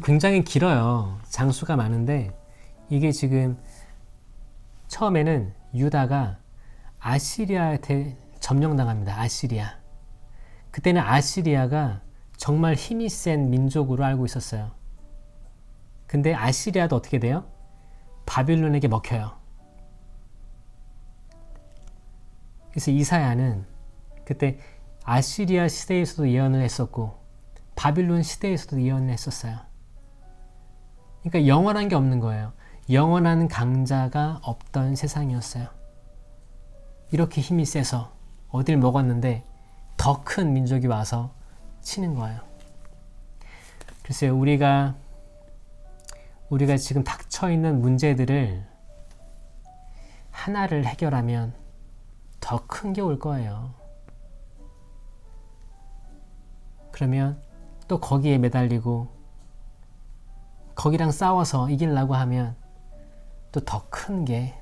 굉장히 길어요. 장수가 많은데 이게 지금 처음에는 유다가 아시리아한테 점령당합니다. 아시리아. 그때는 아시리아가 정말 힘이 센 민족으로 알고 있었어요. 근데 아시리아도 어떻게 돼요? 바빌론에게 먹혀요. 그래서 이사야는 그때 아시리아 시대에서도 예언을 했었고 바빌론 시대에서도 예언을 했었어요. 그러니까 영원한 게 없는 거예요. 영원한 강자가 없던 세상이었어요. 이렇게 힘이 세서 어딜 먹었는데 더 큰 민족이 와서 치는 거예요. 글쎄요, 우리가 지금 닥쳐있는 문제들을 하나를 해결하면 더 큰 게 올 거예요. 그러면 또 거기에 매달리고 거기랑 싸워서 이기려고 하면 또 더 큰 게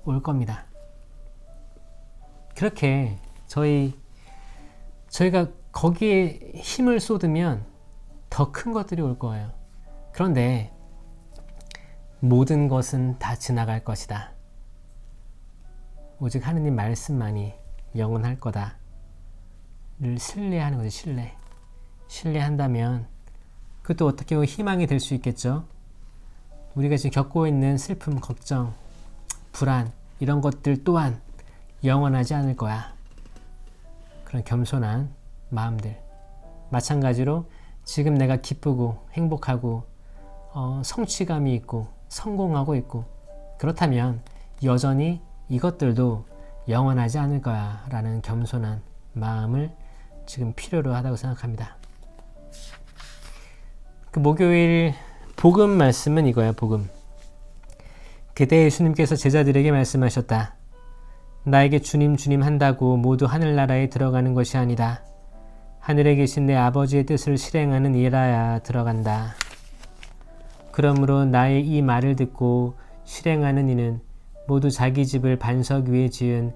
올 겁니다. 그렇게 저희가 거기에 힘을 쏟으면 더 큰 것들이 올 거예요. 그런데 모든 것은 다 지나갈 것이다. 오직 하느님 말씀만이 영원할 거다. 를 신뢰하는 거죠. 신뢰한다면 그것도 어떻게 보면 희망이 될 수 있겠죠. 우리가 지금 겪고 있는 슬픔, 걱정, 불안 이런 것들 또한 영원하지 않을 거야. 그런 겸손한 마음들. 마찬가지로 지금 내가 기쁘고 행복하고 성취감이 있고 성공하고 있고 그렇다면 여전히 이것들도 영원하지 않을 거야 라는 겸손한 마음을 지금 필요로 하다고 생각합니다. 그 목요일 복음 말씀은 이거야. 복음. 그때 예수님께서 제자들에게 말씀하셨다. 나에게 주님 주님 한다고 모두 하늘나라에 들어가는 것이 아니다. 하늘에 계신 내 아버지의 뜻을 실행하는 이라야 들어간다. 그러므로 나의 이 말을 듣고 실행하는 이는 모두 자기 집을 반석 위에 지은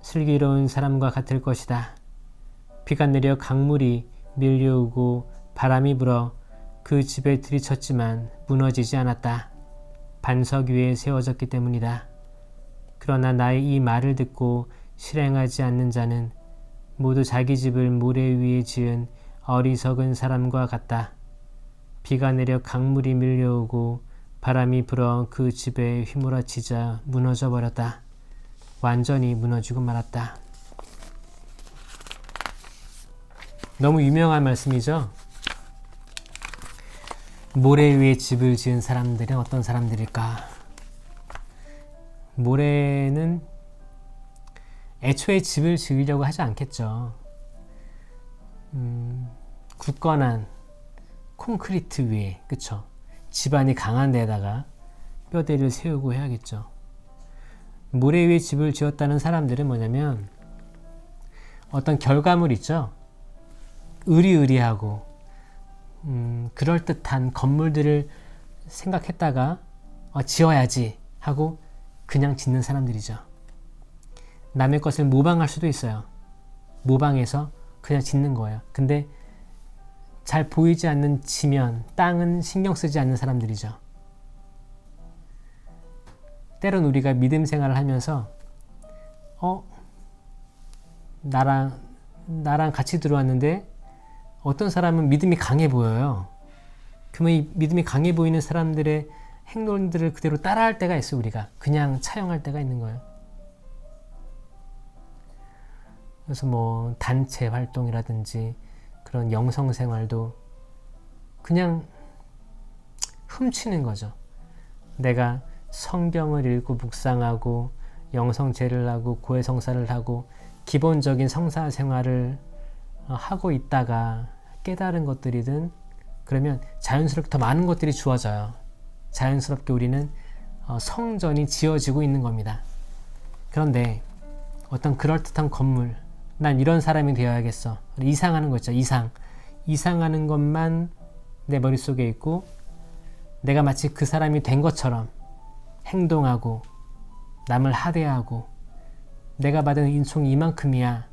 슬기로운 사람과 같을 것이다. 비가 내려 강물이 밀려오고 바람이 불어 그 집에 들이쳤지만 무너지지 않았다. 반석 위에 세워졌기 때문이다. 그러나 나의 이 말을 듣고 실행하지 않는 자는 모두 자기 집을 모래 위에 지은 어리석은 사람과 같다. 비가 내려 강물이 밀려오고 바람이 불어 그 집에 휘몰아치자 무너져 버렸다. 완전히 무너지고 말았다. 너무 유명한 말씀이죠? 모래 위에 집을 지은 사람들은 어떤 사람들일까? 모래는 애초에 집을 지으려고 하지 않겠죠. 굳건한 콘크리트 위에, 그쵸? 집안이 강한 데다가 뼈대를 세우고 해야겠죠. 모래 위에 집을 지었다는 사람들은 뭐냐면 어떤 결과물 있죠? 으리으리하고 그럴듯한 건물들을 생각했다가 지어야지 하고 그냥 짓는 사람들이죠. 남의 것을 모방할 수도 있어요. 모방해서 그냥 짓는 거예요. 근데 잘 보이지 않는 지면, 땅은 신경 쓰지 않는 사람들이죠. 때론 우리가 믿음 생활을 하면서 나랑 같이 들어왔는데 어떤 사람은 믿음이 강해 보여요. 그러면 이 믿음이 강해 보이는 사람들의 행동들을 그대로 따라할 때가 있어요. 우리가 그냥 차용할 때가 있는 거예요. 그래서 뭐 단체 활동이라든지 그런 영성 생활도 그냥 훔치는 거죠. 내가 성경을 읽고 묵상하고 영성제를 하고 고해성사를 하고 기본적인 성사 생활을 하고 있다가 깨달은 것들이든 그러면 자연스럽게 더 많은 것들이 주어져요. 자연스럽게 우리는 성전이 지어지고 있는 겁니다. 그런데 어떤 그럴듯한 건물, 난 이런 사람이 되어야겠어. 이상하는 거 있죠. 이상하는 것만 내 머릿속에 있고 내가 마치 그 사람이 된 것처럼 행동하고 남을 하대하고 내가 받은 인총이 이만큼이야.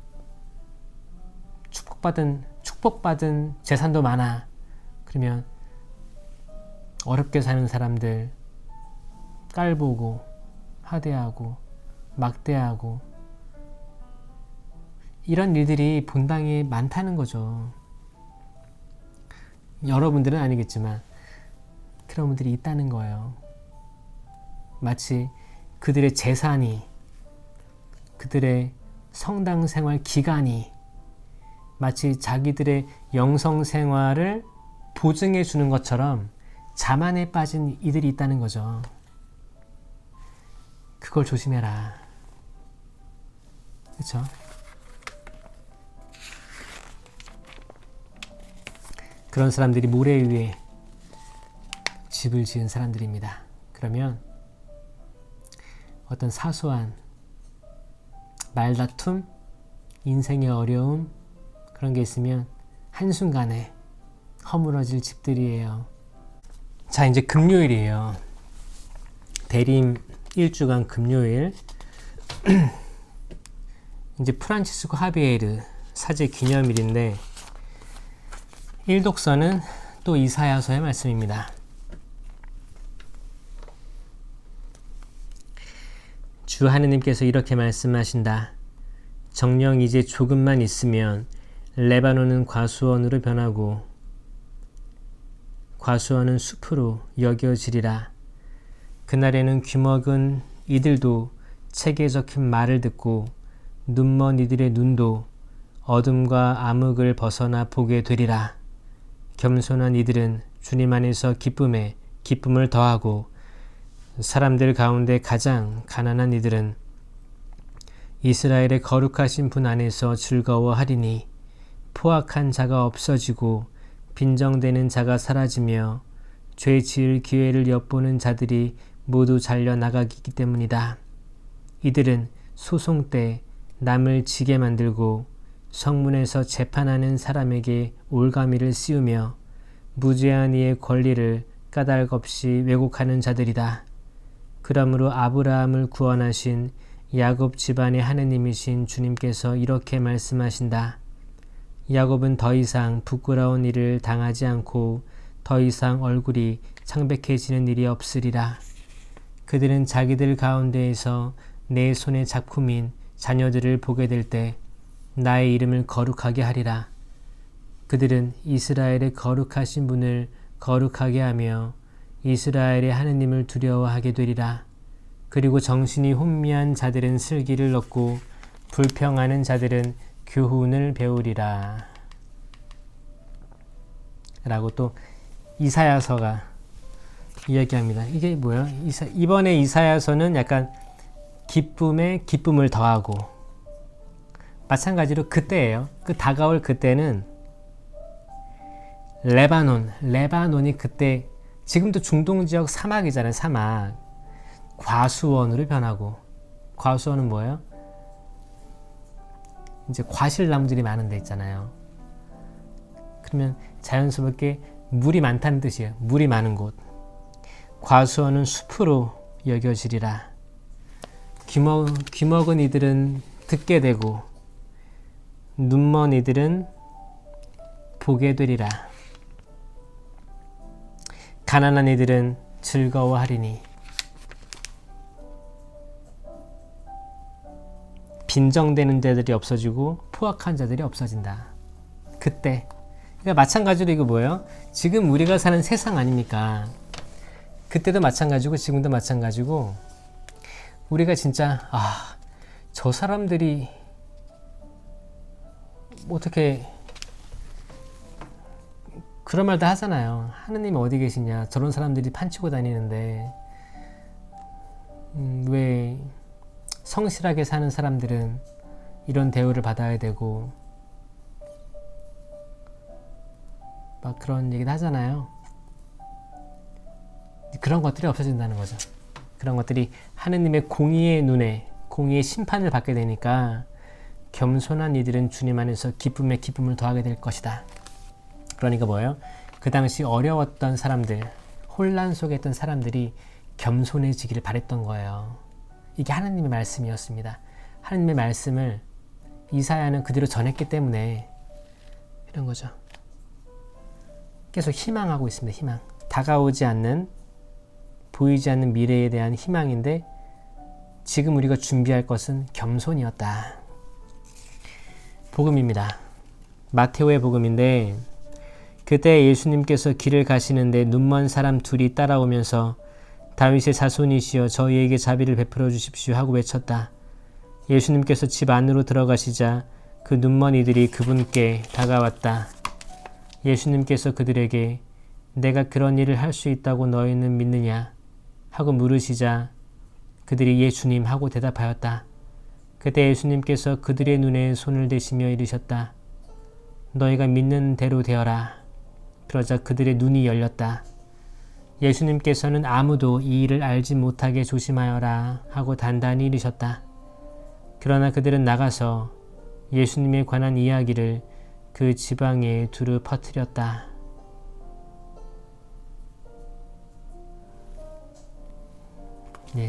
축복받은 재산도 많아. 그러면 어렵게 사는 사람들 깔보고 하대하고 막대하고 이런 일들이 본당에 많다는 거죠. 여러분들은 아니겠지만 그런 분들이 있다는 거예요. 마치 그들의 재산이, 그들의 성당 생활 기간이 마치 자기들의 영성 생활을 보증해 주는 것처럼 자만에 빠진 이들이 있다는 거죠. 그걸 조심해라. 그렇죠? 그런 사람들이 모래 위에 집을 지은 사람들입니다. 그러면 어떤 사소한 말다툼, 인생의 어려움 그런 게 있으면 한순간에 허물어질 집들이에요. 자, 이제 금요일이에요. 대림 1주간 금요일. 이제 프란치스코 하비에르 사제 기념일인데 일독서는 또 이사야서의 말씀입니다. 주 하느님께서 이렇게 말씀하신다. 정녕 이제 조금만 있으면 레바논은 과수원으로 변하고 과수원은 숲으로 여겨지리라. 그날에는 귀먹은 이들도 책에 적힌 말을 듣고 눈먼 이들의 눈도 어둠과 암흑을 벗어나 보게 되리라. 겸손한 이들은 주님 안에서 기쁨에 기쁨을 더하고 사람들 가운데 가장 가난한 이들은 이스라엘의 거룩하신 분 안에서 즐거워하리니 포악한 자가 없어지고 빈정되는 자가 사라지며 죄 지을 기회를 엿보는 자들이 모두 잘려나가기 때문이다. 이들은 소송 때 남을 지게 만들고 성문에서 재판하는 사람에게 올가미를 씌우며 무죄한 이의 권리를 까닭없이 왜곡하는 자들이다. 그러므로 아브라함을 구원하신 야곱 집안의 하느님이신 주님께서 이렇게 말씀하신다. 야곱은 더 이상 부끄러운 일을 당하지 않고 더 이상 얼굴이 창백해지는 일이 없으리라. 그들은 자기들 가운데에서 내 손의 작품인 자녀들을 보게 될 때 나의 이름을 거룩하게 하리라. 그들은 이스라엘의 거룩하신 분을 거룩하게 하며 이스라엘의 하느님을 두려워하게 되리라. 그리고 정신이 혼미한 자들은 슬기를 얻고 불평하는 자들은 교훈을 배우리라. 라고 또 이사야서가 이야기합니다. 이게 뭐예요? 이번에 이사야서는 약간 기쁨에 기쁨을 더하고 마찬가지로 그때예요. 그 다가올 그때는 레바논이 그때 지금도 중동 지역 사막이잖아요. 사막. 과수원으로 변하고 과수원은 뭐예요? 이제 과실나무들이 많은 데 있잖아요. 그러면 자연스럽게 물이 많다는 뜻이에요. 물이 많은 곳. 과수원은 숲으로 여겨지리라. 귀먹은 이들은 듣게 되고 눈먼 이들은 보게 되리라. 가난한 이들은 즐거워하리니 빈정되는 자들이 없어지고 포악한 자들이 없어진다. 그때 그러니까 마찬가지로 이거 뭐예요? 지금 우리가 사는 세상 아닙니까? 그때도 마찬가지고 지금도 마찬가지고 우리가 진짜 저 사람들이 어떻게 그런 말도 하잖아요. 하느님이 어디 계시냐? 저런 사람들이 판치고 다니는데 왜 성실하게 사는 사람들은 이런 대우를 받아야 되고 막 그런 얘기도 하잖아요. 그런 것들이 없어진다는 거죠. 그런 것들이 하느님의 공의의 눈에 공의의 심판을 받게 되니까 겸손한 이들은 주님 안에서 기쁨에 기쁨을 더하게 될 것이다. 그러니까 뭐예요? 그 당시 어려웠던 사람들 혼란 속에 있던 사람들이 겸손해지기를 바랬던 거예요. 이게 하나님의 말씀이었습니다. 하나님의 말씀을 이사야는 그대로 전했기 때문에 이런 거죠. 계속 희망하고 있습니다. 희망. 다가오지 않는, 보이지 않는 미래에 대한 희망인데 지금 우리가 준비할 것은 겸손이었다. 복음입니다. 마테오의 복음인데 그때 예수님께서 길을 가시는데 눈먼 사람 둘이 따라오면서 다윗의 자손이시여 저희에게 자비를 베풀어 주십시오 하고 외쳤다. 예수님께서 집 안으로 들어가시자 그 눈먼 이들이 그분께 다가왔다. 예수님께서 그들에게 내가 그런 일을 할 수 있다고 너희는 믿느냐 하고 물으시자 그들이 예 주님 하고 대답하였다. 그때 예수님께서 그들의 눈에 손을 대시며 이르셨다. 너희가 믿는 대로 되어라. 그러자 그들의 눈이 열렸다. 예수님께서는 아무도 이 일을 알지 못하게 조심하여라 하고 단단히 이르셨다. 그러나 그들은 나가서 예수님에 관한 이야기를 그 지방에 두루 퍼뜨렸다.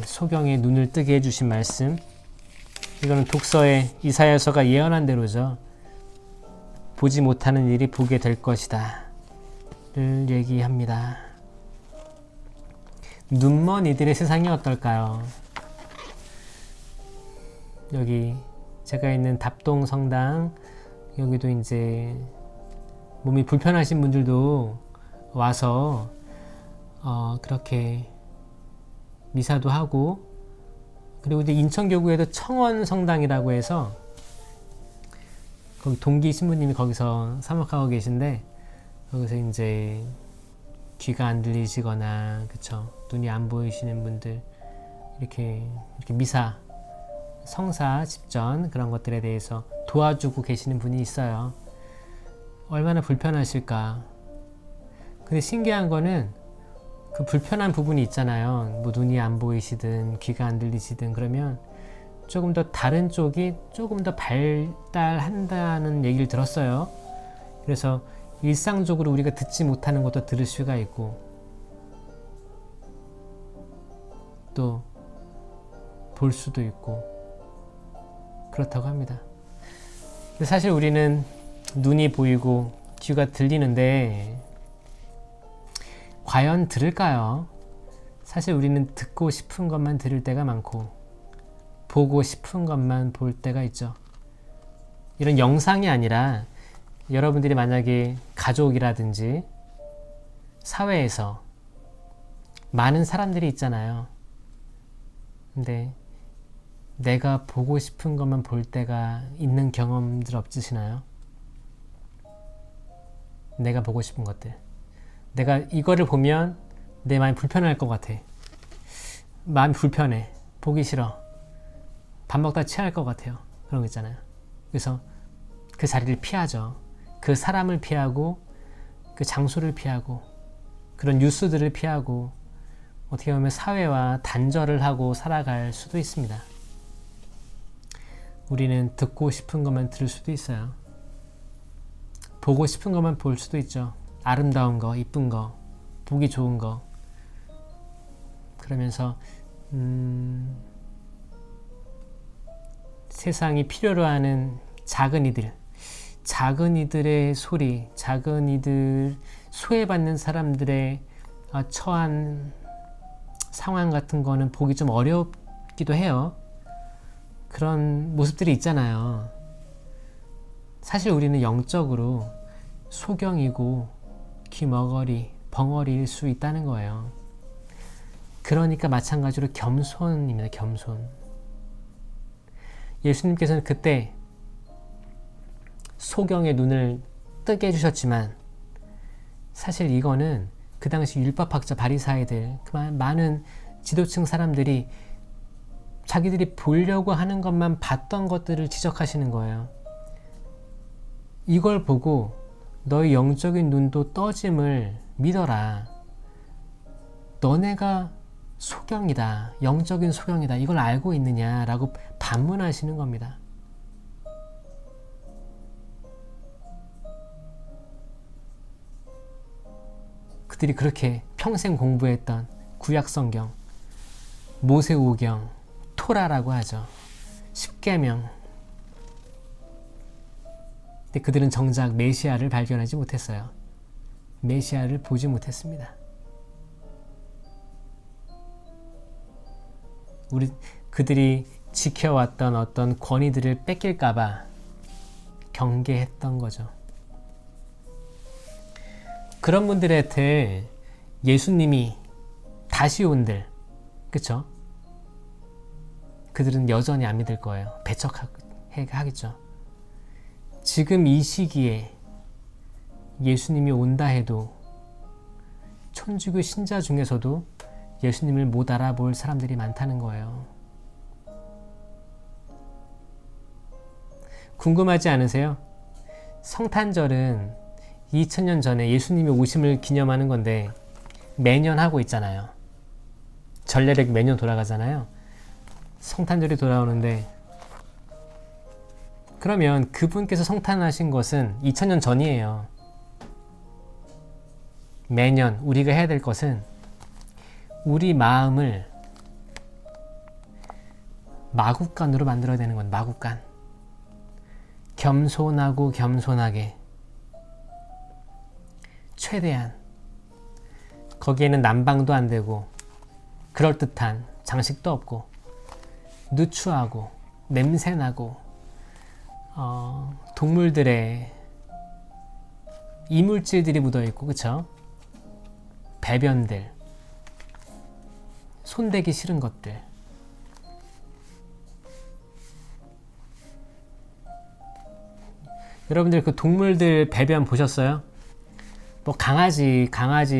소경의 눈을 뜨게 해주신 말씀, 이거는 독서의 이사야서가 예언한 대로죠. 보지 못하는 일이 보게 될 것이다 를 얘기합니다. 눈먼 이들의 세상이 어떨까요? 여기 제가 있는 답동 성당, 여기도 이제 몸이 불편하신 분들도 와서 그렇게 미사도 하고, 그리고 이제 인천교구에도 청원 성당이라고 해서 거기 동기 신부님이 거기서 사목하고 계신데, 거기서 이제 귀가 안 들리시거나 그쵸, 눈이 안 보이시는 분들 이렇게 미사, 성사, 집전 그런 것들에 대해서 도와주고 계시는 분이 있어요. 얼마나 불편하실까. 근데 신기한 거는 그 불편한 부분이 있잖아요. 뭐 눈이 안 보이시든 귀가 안 들리시든 그러면 조금 더 다른 쪽이 조금 더 발달한다는 얘기를 들었어요. 그래서 일상적으로 우리가 듣지 못하는 것도 들을 수가 있고 또 볼 수도 있고 그렇다고 합니다. 근데 사실 우리는 눈이 보이고 귀가 들리는데 과연 들을까요? 사실 우리는 듣고 싶은 것만 들을 때가 많고 보고 싶은 것만 볼 때가 있죠. 이런 영상이 아니라 여러분들이 만약에 가족이라든지 사회에서 많은 사람들이 있잖아요. 근데 내가 보고 싶은 것만 볼 때가 있는 경험들 없으시나요? 내가 보고 싶은 것들. 내가 이거를 보면 내 마음이 불편할 것 같아. 마음이 불편해. 보기 싫어. 밥 먹다 체할 것 같아요. 그런 거 있잖아요. 그래서 그 자리를 피하죠. 그 사람을 피하고 그 장소를 피하고 그런 뉴스들을 피하고 어떻게 보면 사회와 단절을 하고 살아갈 수도 있습니다. 우리는 듣고 싶은 것만 들을 수도 있어요. 보고 싶은 것만 볼 수도 있죠. 아름다운 거, 이쁜 거, 보기 좋은 거. 그러면서 세상이 필요로 하는 작은 이들의 소리, 작은 이들, 소외받는 사람들의 처한 상황 같은 거는 보기 좀 어렵기도 해요. 그런 모습들이 있잖아요. 사실 우리는 영적으로 소경이고 귀머거리, 벙어리일 수 있다는 거예요. 그러니까 마찬가지로 겸손입니다. 겸손. 예수님께서는 그때 소경의 눈을 뜨게 해주셨지만 사실 이거는 그 당시 율법학자 바리사이들, 많은 지도층 사람들이 자기들이 보려고 하는 것만 봤던 것들을 지적하시는 거예요. 이걸 보고 너의 영적인 눈도 떠짐을 믿어라. 너네가 소경이다. 영적인 소경이다. 이걸 알고 있느냐라고 반문하시는 겁니다. 그들이 그렇게 평생 공부했던 구약성경, 모세오경, 토라라고 하죠. 십계명. 근데 그들은 정작 메시아를 발견하지 못했어요. 메시아를 보지 못했습니다. 그들이 지켜왔던 어떤 권위들을 뺏길까봐 경계했던 거죠. 그런 분들한테 예수님이 다시 온들, 그쵸? 그들은 여전히 안 믿을 거예요. 배척하겠죠. 지금 이 시기에 예수님이 온다 해도 천주교 신자 중에서도 예수님을 못 알아볼 사람들이 많다는 거예요. 궁금하지 않으세요? 성탄절은 2000년 전에 예수님이 오심을 기념하는 건데 매년 하고 있잖아요. 전례력 매년 돌아가잖아요. 성탄절이 돌아오는데 그러면 그분께서 성탄하신 것은 2000년 전이에요. 매년 우리가 해야 될 것은 우리 마음을 마구간으로 만들어야 되는 건 마구간. 겸손하고 겸손하게 최대한 거기에는 난방도 안 되고 그럴듯한 장식도 없고 누추하고 냄새나고 동물들의 이물질들이 묻어있고 그쵸? 배변들 손대기 싫은 것들 여러분들 그 동물들 배변 보셨어요? 뭐 강아지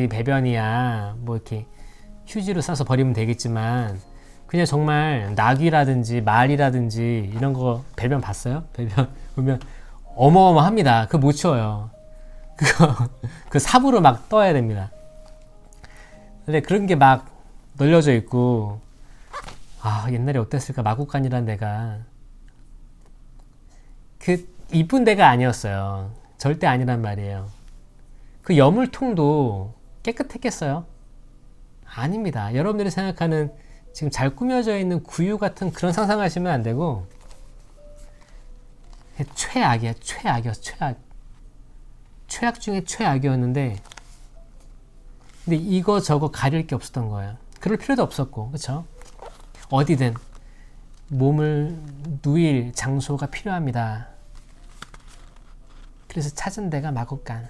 배변이야 뭐 이렇게 휴지로 싸서 버리면 되겠지만 그냥 정말 낙이라든지 말이라든지 이런 거 배변 봤어요? 배변 보면 어마어마합니다. 그거 못 치워요. 그 삽으로 막 떠야 됩니다. 근데 그런 게 막 널려져 있고 옛날에 어땠을까 마구간이란 데가 그 이쁜 데가 아니었어요. 절대 아니란 말이에요. 그 여물통도 깨끗했겠어요? 아닙니다. 여러분들이 생각하는 지금 잘 꾸며져 있는 구유 같은 그런 상상하시면 안 되고 최악이야. 최악 중에 최악이었는데 근데 이거 저거 가릴 게 없었던 거예요. 그럴 필요도 없었고 그쵸? 어디든 몸을 누일 장소가 필요합니다. 그래서 찾은 데가 마구간.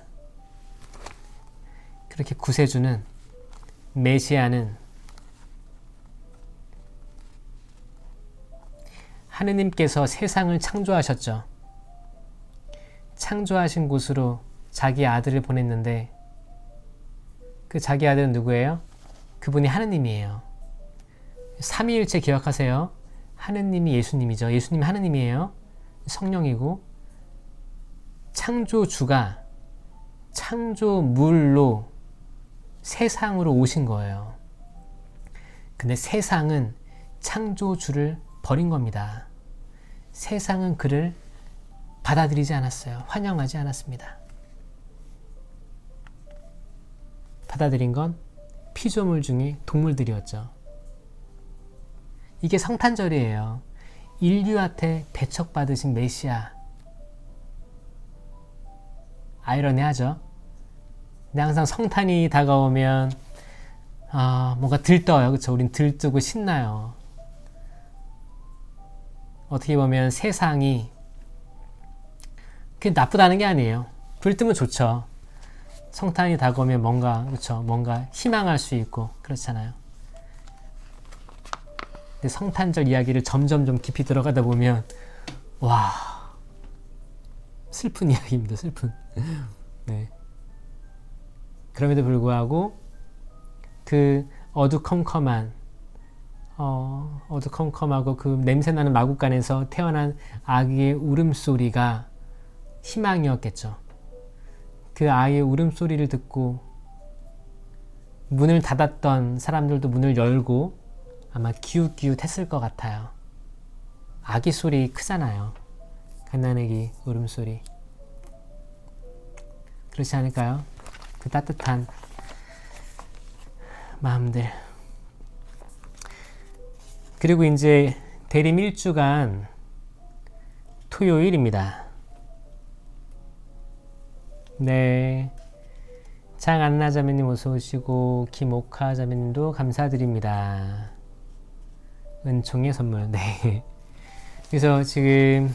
그렇게 구세주는 메시아는 하느님께서 세상을 창조하셨죠. 창조하신 곳으로 자기 아들을 보냈는데 그 자기 아들은 누구예요? 그분이 하느님이에요. 삼위일체 기억하세요. 하느님이 예수님이죠. 예수님이 하느님이에요. 성령이고 창조주가 창조물로 세상으로 오신 거예요. 근데 세상은 창조주를 버린 겁니다. 세상은 그를 받아들이지 않았어요. 환영하지 않았습니다. 받아들인 건 피조물 중에 동물들이었죠. 이게 성탄절이에요. 인류한테 배척받으신 메시아. 아이러니하죠? 근데 항상 성탄이 다가오면 뭔가 들떠요. 그쵸? 우린 들뜨고 신나요. 어떻게 보면 세상이 그게 나쁘다는 게 아니에요. 들뜨면 좋죠. 성탄이 다가오면 뭔가 희망할 수 있고 그렇잖아요. 근데 성탄절 이야기를 점점 좀 깊이 들어가다 보면 슬픈 이야기입니다. 슬픈. 네. 그럼에도 불구하고 그 어두컴컴하고 그 냄새나는 마구간에서 태어난 아기의 울음소리가 희망이었겠죠. 그 아이의 울음소리를 듣고 문을 닫았던 사람들도 문을 열고 아마 기웃기웃했을 것 같아요. 아기 소리 크잖아요. 갓난아기 울음소리. 그렇지 않을까요? 그 따뜻한 마음들. 그리고 이제 대림 1주간 토요일입니다. 네. 장안나 자매님 어서 오시고, 김옥하 자매님도 감사드립니다. 은총의 선물. 네. 그래서 지금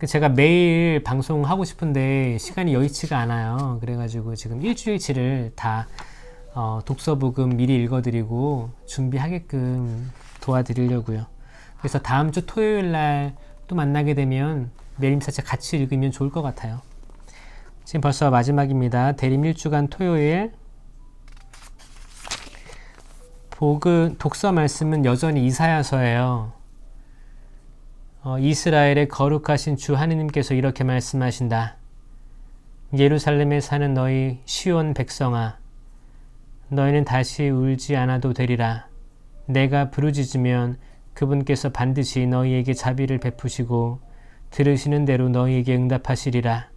제가 매일 방송하고 싶은데 시간이 여의치가 않아요. 그래가지고 지금 일주일치를 다 독서복음 미리 읽어드리고 준비하게끔 도와드리려고요. 그래서 다음 주 토요일 날 또 만나게 되면 매일사체 같이 읽으면 좋을 것 같아요. 지금 벌써 마지막입니다. 대림 1주간 토요일. 독서 말씀은 여전히 이사야서예요. 이스라엘의 거룩하신 주 하느님께서 이렇게 말씀하신다. 예루살렘에 사는 너희 시온 백성아, 너희는 다시 울지 않아도 되리라. 내가 부르짖으면 그분께서 반드시 너희에게 자비를 베푸시고 들으시는 대로 너희에게 응답하시리라.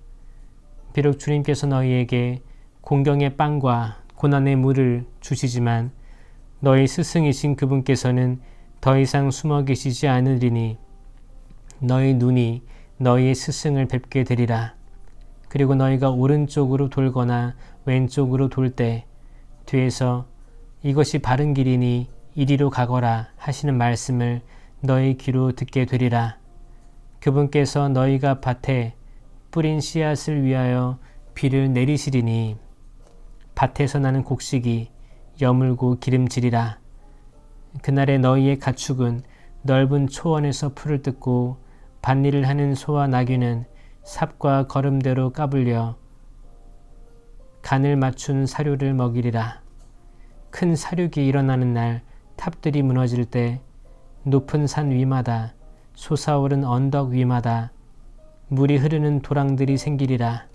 비록 주님께서 너희에게 공경의 빵과 고난의 물을 주시지만 너희 스승이신 그분께서는 더 이상 숨어 계시지 않으리니 너희 눈이 너희의 스승을 뵙게 되리라. 그리고 너희가 오른쪽으로 돌거나 왼쪽으로 돌 때 뒤에서 이것이 바른 길이니 이리로 가거라 하시는 말씀을 너희 귀로 듣게 되리라. 그분께서 너희가 밭에 뿌린 씨앗을 위하여 비를 내리시리니 밭에서 나는 곡식이 여물고 기름지리라. 그날에 너희의 가축은 넓은 초원에서 풀을 뜯고 밭일을 하는 소와 나귀는 삽과 거름대로 까불려 간을 맞춘 사료를 먹이리라. 큰 사륙이 일어나는 날 탑들이 무너질 때 높은 산 위마다 솟아오른 언덕 위마다 물이 흐르는 도랑들이 생기리라.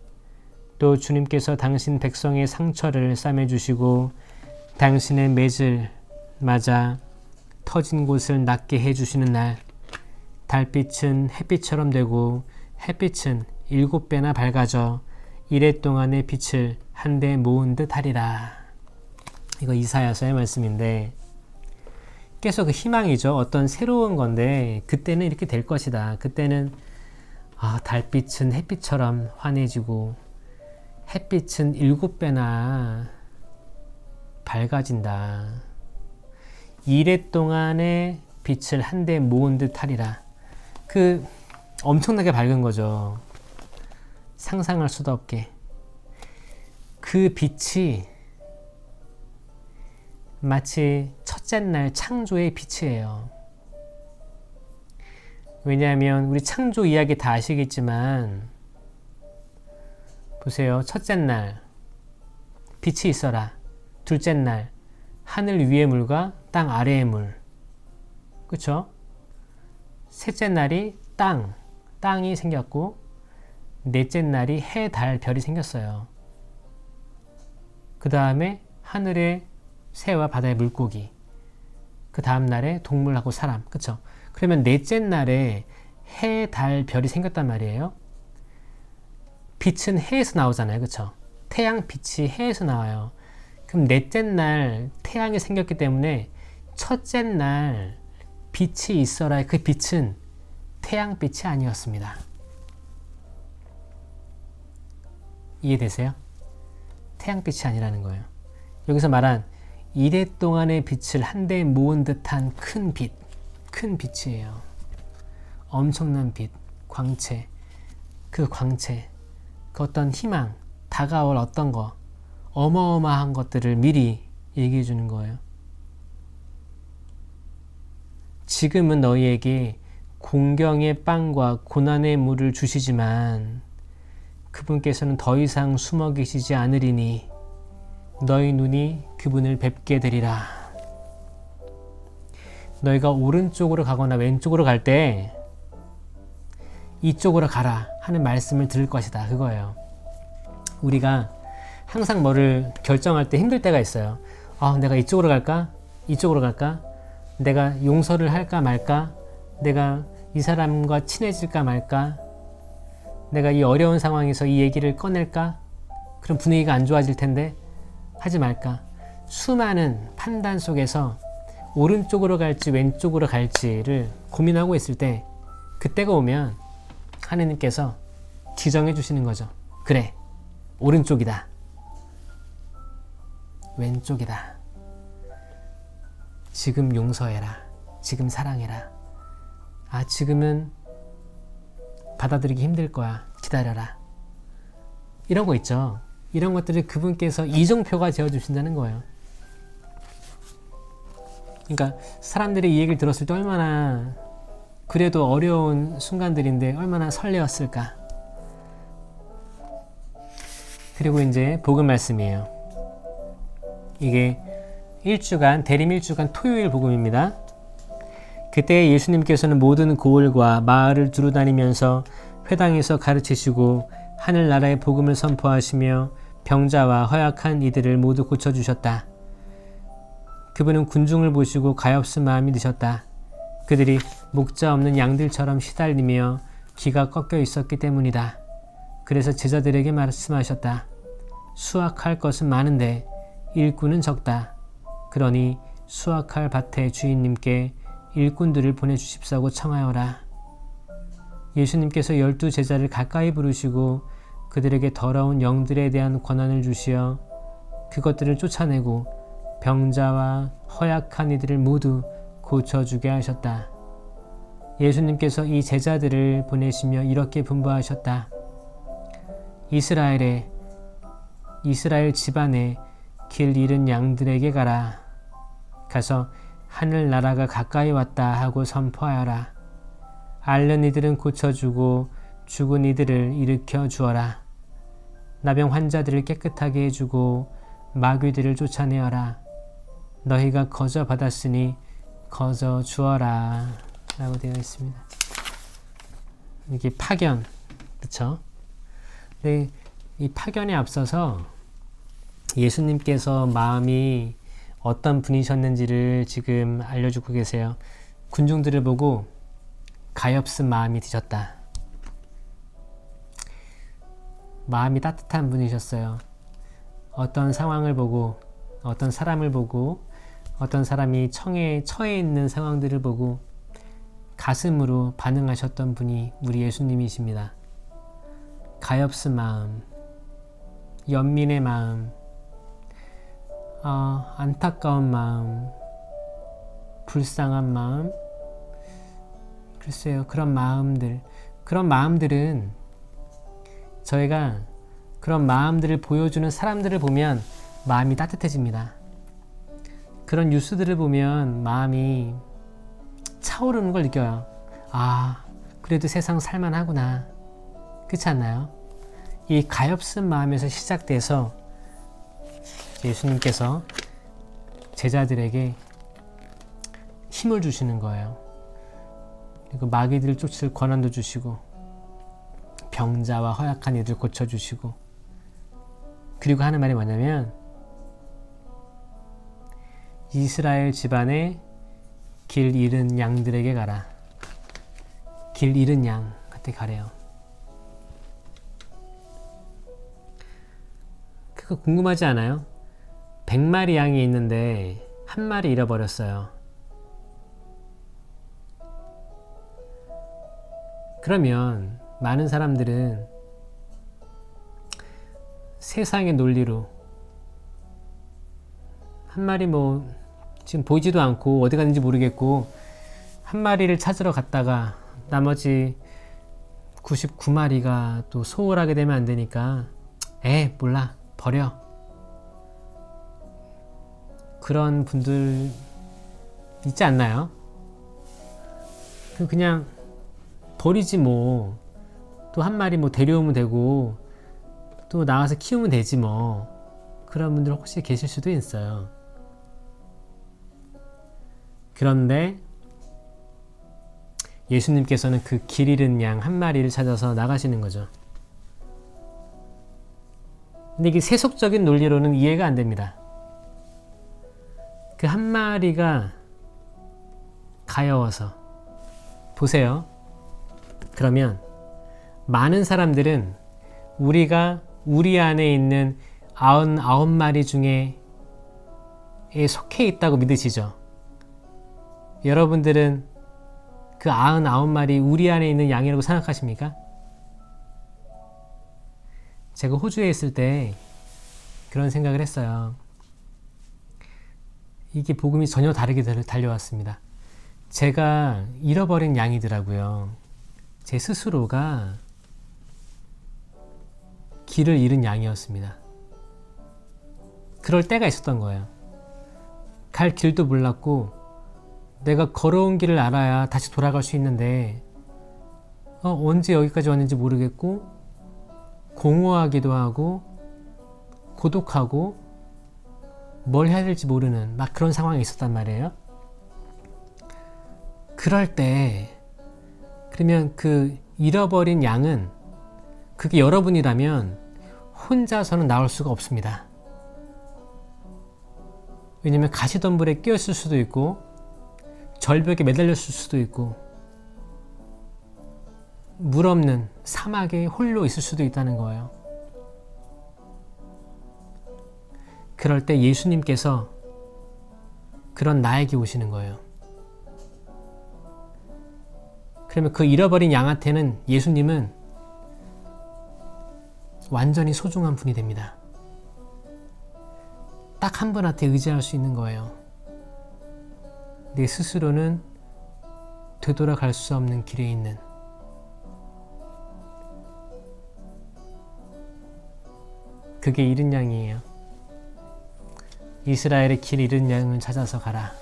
또 주님께서 당신 백성의 상처를 싸매주시고 당신의 맷을 맞아 터진 곳을 낫게 해주시는 날 달빛은 햇빛처럼 되고 햇빛은 7배나 밝아져 이래 동안의 빛을 한데 모은 듯 하리라. 이거 이사야서의 말씀인데 계속 그 희망이죠. 어떤 새로운 건데 그때는 이렇게 될 것이다. 그때는 달빛은 햇빛처럼 환해지고 햇빛은 7배나 밝아진다. 이래 동안의 빛을 한데 모은 듯 하리라. 엄청나게 밝은 거죠. 상상할 수도 없게. 그 빛이 마치 첫째 날 창조의 빛이에요. 왜냐하면 우리 창조 이야기 다 아시겠지만 보세요. 첫째 날 빛이 있어라. 둘째 날 하늘 위의 물과 땅 아래의 물. 그쵸? 셋째 날이 땅이 생겼고 넷째 날이 해, 달, 별이 생겼어요. 그 다음에 하늘의 새와 바다의 물고기. 그 다음 날에 동물하고 사람. 그쵸? 그러면 넷째 날에 해, 달, 별이 생겼단 말이에요. 빛은 해에서 나오잖아요. 그쵸? 태양 빛이 해에서 나와요. 그럼 넷째 날 태양이 생겼기 때문에 첫째 날 빛이 있어라. 그 빛은 태양빛이 아니었습니다. 이해되세요? 태양빛이 아니라는 거예요. 여기서 말한 이래 동안의 빛을 한데 모은 듯한 큰 빛이에요. 엄청난 빛, 광채, 그 어떤 희망, 다가올 어떤 거, 어마어마한 것들을 미리 얘기해 주는 거예요. 지금은 너희에게 공경의 빵과 고난의 물을 주시지만 그분께서는 더 이상 숨어 계시지 않으리니 너희 눈이 그분을 뵙게 되리라. 너희가 오른쪽으로 가거나 왼쪽으로 갈 때 이쪽으로 가라 하는 말씀을 들을 것이다. 그거예요. 우리가 항상 뭐를 결정할 때 힘들 때가 있어요. 내가 이쪽으로 갈까? 이쪽으로 갈까? 내가 용서를 할까 말까? 내가 이 사람과 친해질까 말까? 내가 이 어려운 상황에서 이 얘기를 꺼낼까? 그럼 분위기가 안 좋아질 텐데 하지 말까? 수많은 판단 속에서 오른쪽으로 갈지 왼쪽으로 갈지를 고민하고 있을 때 그때가 오면 하느님께서 지정해 주시는 거죠. 그래, 오른쪽이다, 왼쪽이다. 지금 용서해라, 지금 사랑해라. 아, 지금은 받아들이기 힘들 거야, 기다려라. 이런 거 있죠. 이런 것들을 그분께서 이정표가 지어주신다는 거예요. 그러니까 사람들이 이 얘기를 들었을 때 얼마나, 그래도 어려운 순간들인데 얼마나 설레었을까. 그리고 이제 복음 말씀이에요. 이게 대림 1주간 토요일 복음입니다. 그때 예수님께서는 모든 고을과 마을을 두루다니면서 회당에서 가르치시고 하늘나라의 복음을 선포하시며 병자와 허약한 이들을 모두 고쳐주셨다. 그분은 군중을 보시고 가엾은 마음이 드셨다. 그들이 목자 없는 양들처럼 시달리며 귀가 꺾여 있었기 때문이다. 그래서 제자들에게 말씀하셨다. 수확할 것은 많은데 일꾼은 적다. 그러니 수확할 밭의 주인님께 일꾼들을 보내주십사고 청하여라. 예수님께서 12 제자를 가까이 부르시고 그들에게 더러운 영들에 대한 권한을 주시어 그것들을 쫓아내고 병자와 허약한 이들을 모두 고쳐주게 하셨다. 예수님께서 이 제자들을 보내시며 이렇게 분부하셨다. 이스라엘 집안에 길 잃은 양들에게 가라. 가서 하늘나라가 가까이 왔다 하고 선포하여라. 앓는 이들은 고쳐주고 죽은 이들을 일으켜 주어라. 나병 환자들을 깨끗하게 해주고 마귀들을 쫓아내어라. 너희가 거저 받았으니 거저 주어라. 라고 되어 있습니다. 이게 파견, 그렇죠? 근데 이 파견에 앞서서 예수님께서 마음이 어떤 분이셨는지를 지금 알려주고 계세요. 군중들을 보고 가엾은 마음이 드셨다. 마음이 따뜻한 분이셨어요. 어떤 상황을 보고, 어떤 사람을 보고, 어떤 사람이 처해 있는 상황들을 보고 가슴으로 반응하셨던 분이 우리 예수님이십니다. 가엾은 마음, 연민의 마음, 안타까운 마음, 불쌍한 마음, 글쎄요, 그런 마음들은 저희가 그런 마음들을 보여주는 사람들을 보면 마음이 따뜻해집니다. 그런 뉴스들을 보면 마음이 차오르는 걸 느껴요. 아, 그래도 세상 살만하구나. 그렇지 않나요? 이 가엾은 마음에서 시작돼서 예수님께서 제자들에게 힘을 주시는 거예요. 그리고 마귀들 쫓을 권한도 주시고 병자와 허약한 이들 고쳐주시고, 그리고 하는 말이 뭐냐면 이스라엘 집안에 길 잃은 양들에게 가라. 길 잃은 양한테 가래요. 그거 궁금하지 않아요? 100마리 양이 있는데 한 마리 잃어버렸어요. 그러면 많은 사람들은 세상의 논리로 한 마리 지금 보이지도 않고 어디 갔는지 모르겠고 한 마리를 찾으러 갔다가 나머지 99마리가 또 소홀하게 되면 안 되니까 몰라, 버려. 그런 분들 있지 않나요? 그냥 버리지 뭐. 또 한 마리 데려오면 되고 또 나가서 키우면 되지 뭐. 그런 분들 혹시 계실 수도 있어요. 그런데 예수님께서는 그 길 잃은 양 한 마리를 찾아서 나가시는 거죠. 근데 이게 세속적인 논리로는 이해가 안 됩니다. 그 한 마리가 가여워서. 보세요. 그러면 많은 사람들은 우리가 우리 안에 있는 99마리 중에 속해 있다고 믿으시죠? 여러분들은 그 99마리 우리 안에 있는 양이라고 생각하십니까? 제가 호주에 있을 때 그런 생각을 했어요. 이게 복음이 전혀 다르게 달려왔습니다. 제가 잃어버린 양이더라고요. 제 스스로가 길을 잃은 양이었습니다. 그럴 때가 있었던 거예요. 갈 길도 몰랐고 내가 걸어온 길을 알아야 다시 돌아갈 수 있는데 언제 여기까지 왔는지 모르겠고 공허하기도 하고 고독하고 뭘 해야 될지 모르는 막 그런 상황이 있었단 말이에요. 그럴 때 그러면 그 잃어버린 양은 그게 여러분이라면 혼자서는 나올 수가 없습니다. 왜냐면 가시덤불에 끼었을 수도 있고 절벽에 매달렸을 수도 있고 물 없는 사막에 홀로 있을 수도 있다는 거예요. 그럴 때 예수님께서 그런 나에게 오시는 거예요. 그러면 그 잃어버린 양한테는 예수님은 완전히 소중한 분이 됩니다. 딱 한 분한테 의지할 수 있는 거예요. 내 스스로는 되돌아갈 수 없는 길에 있는 그게 잃은 양이에요. 이스라엘의 길 잃은 양을 찾아서 가라.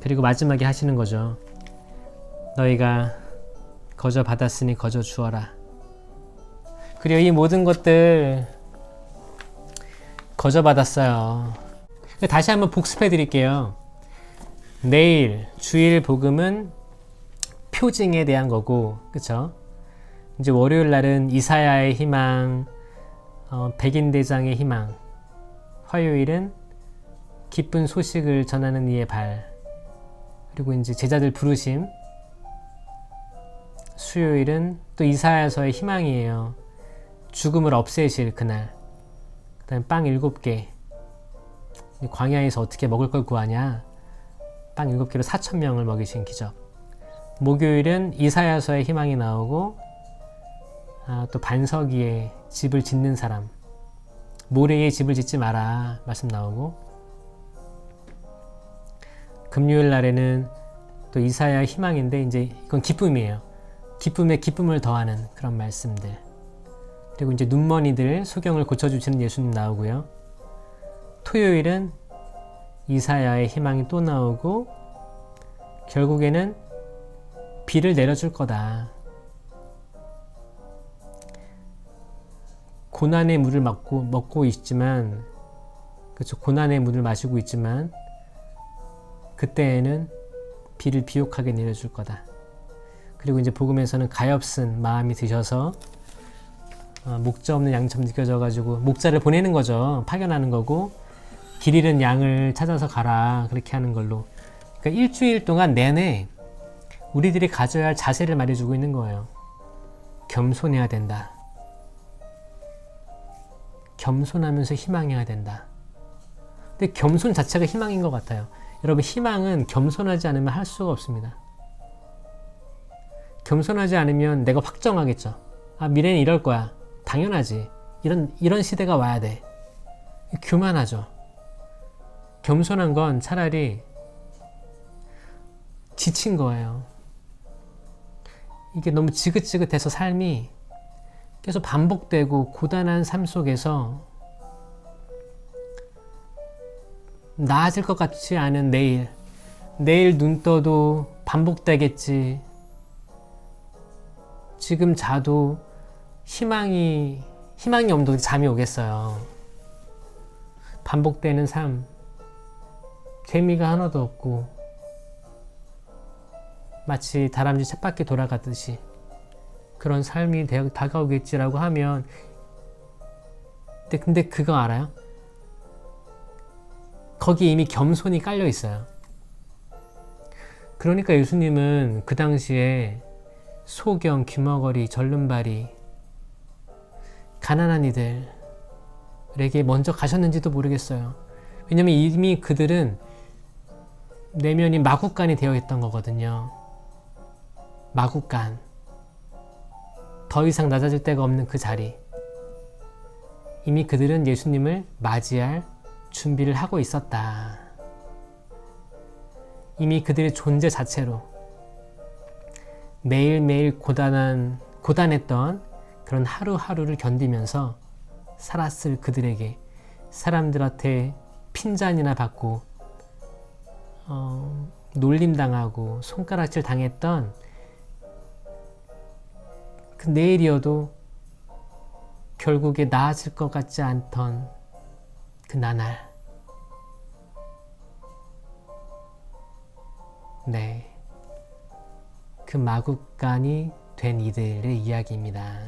그리고 마지막에 하시는 거죠. 너희가 거저 받았으니 거저 주어라. 그리고 이 모든 것들 거저 받았어요. 다시 한번 복습해 드릴게요. 내일 주일 복음은 표징에 대한 거고, 그쵸? 이제 월요일 날은 이사야의 희망, 백인대장의 희망, 화요일은 기쁜 소식을 전하는 이의 발, 그리고 이제 제자들 부르심, 수요일은 또 이사야서의 희망이에요. 죽음을 없애실 그날. 그 다음에 빵 7개. 광야에서 어떻게 먹을 걸 구하냐? 빵 7개로 4,000명을 먹이신 기적. 목요일은 이사야서의 희망이 나오고 또 반석 위에 집을 짓는 사람. 모래에 집을 짓지 마라 말씀 나오고, 금요일 날에는 또 이사야의 희망인데 이제 이건 기쁨이에요. 기쁨에 기쁨을 더하는 그런 말씀들. 그리고 이제 눈머니들 소경을 고쳐주시는 예수님 나오고요. 토요일은 이사야의 희망이 또 나오고, 결국에는 비를 내려줄 거다. 고난의 물을 먹고 있지만, 그렇죠. 고난의 물을 마시고 있지만 그때에는 비를 비옥하게 내려줄 거다. 그리고 이제 복음에서는 가엾은 마음이 드셔서 목자 없는 양처럼 느껴져가지고 목자를 보내는 거죠. 파견하는 거고, 길 잃은 양을 찾아서 가라 그렇게 하는 걸로. 그러니까 일주일 동안 내내 우리들이 가져야 할 자세를 말해주고 있는 거예요. 겸손해야 된다. 겸손하면서 희망해야 된다. 근데 겸손 자체가 희망인 것 같아요. 여러분, 희망은 겸손하지 않으면 할 수가 없습니다. 겸손하지 않으면 내가 확정하겠죠. 미래는 이럴 거야. 당연하지. 이런 시대가 와야 돼. 교만하죠. 겸손한 건 차라리 지친 거예요. 이게 너무 지긋지긋해서 삶이 계속 반복되고 고단한 삶 속에서 나아질 것 같지 않은 내일 눈 떠도 반복되겠지. 지금 자도 희망이 없는데 잠이 오겠어요. 반복되는 삶, 재미가 하나도 없고 마치 다람쥐 쳇바퀴 돌아가듯이 그런 삶이 다가오겠지라고 하면, 근데 그거 알아요? 거기 이미 겸손이 깔려 있어요. 그러니까 예수님은 그 당시에 소경, 귀머거리, 절름발이, 가난한 이들, 먼저 가셨는지도 모르겠어요. 왜냐면 이미 그들은 내면이 마구간이 되어 있던 거거든요. 마구간. 더 이상 낮아질 데가 없는 그 자리. 이미 그들은 예수님을 맞이할 준비를 하고 있었다. 이미 그들의 존재 자체로 매일매일 고단했던 그런 하루하루를 견디면서 살았을 그들에게 사람들한테 핀잔이나 받고 놀림당하고 손가락질 당했던 그 내일이어도 결국에 나아질 것 같지 않던 그 나날. 네. 그 마구간이 된 이들의 이야기입니다.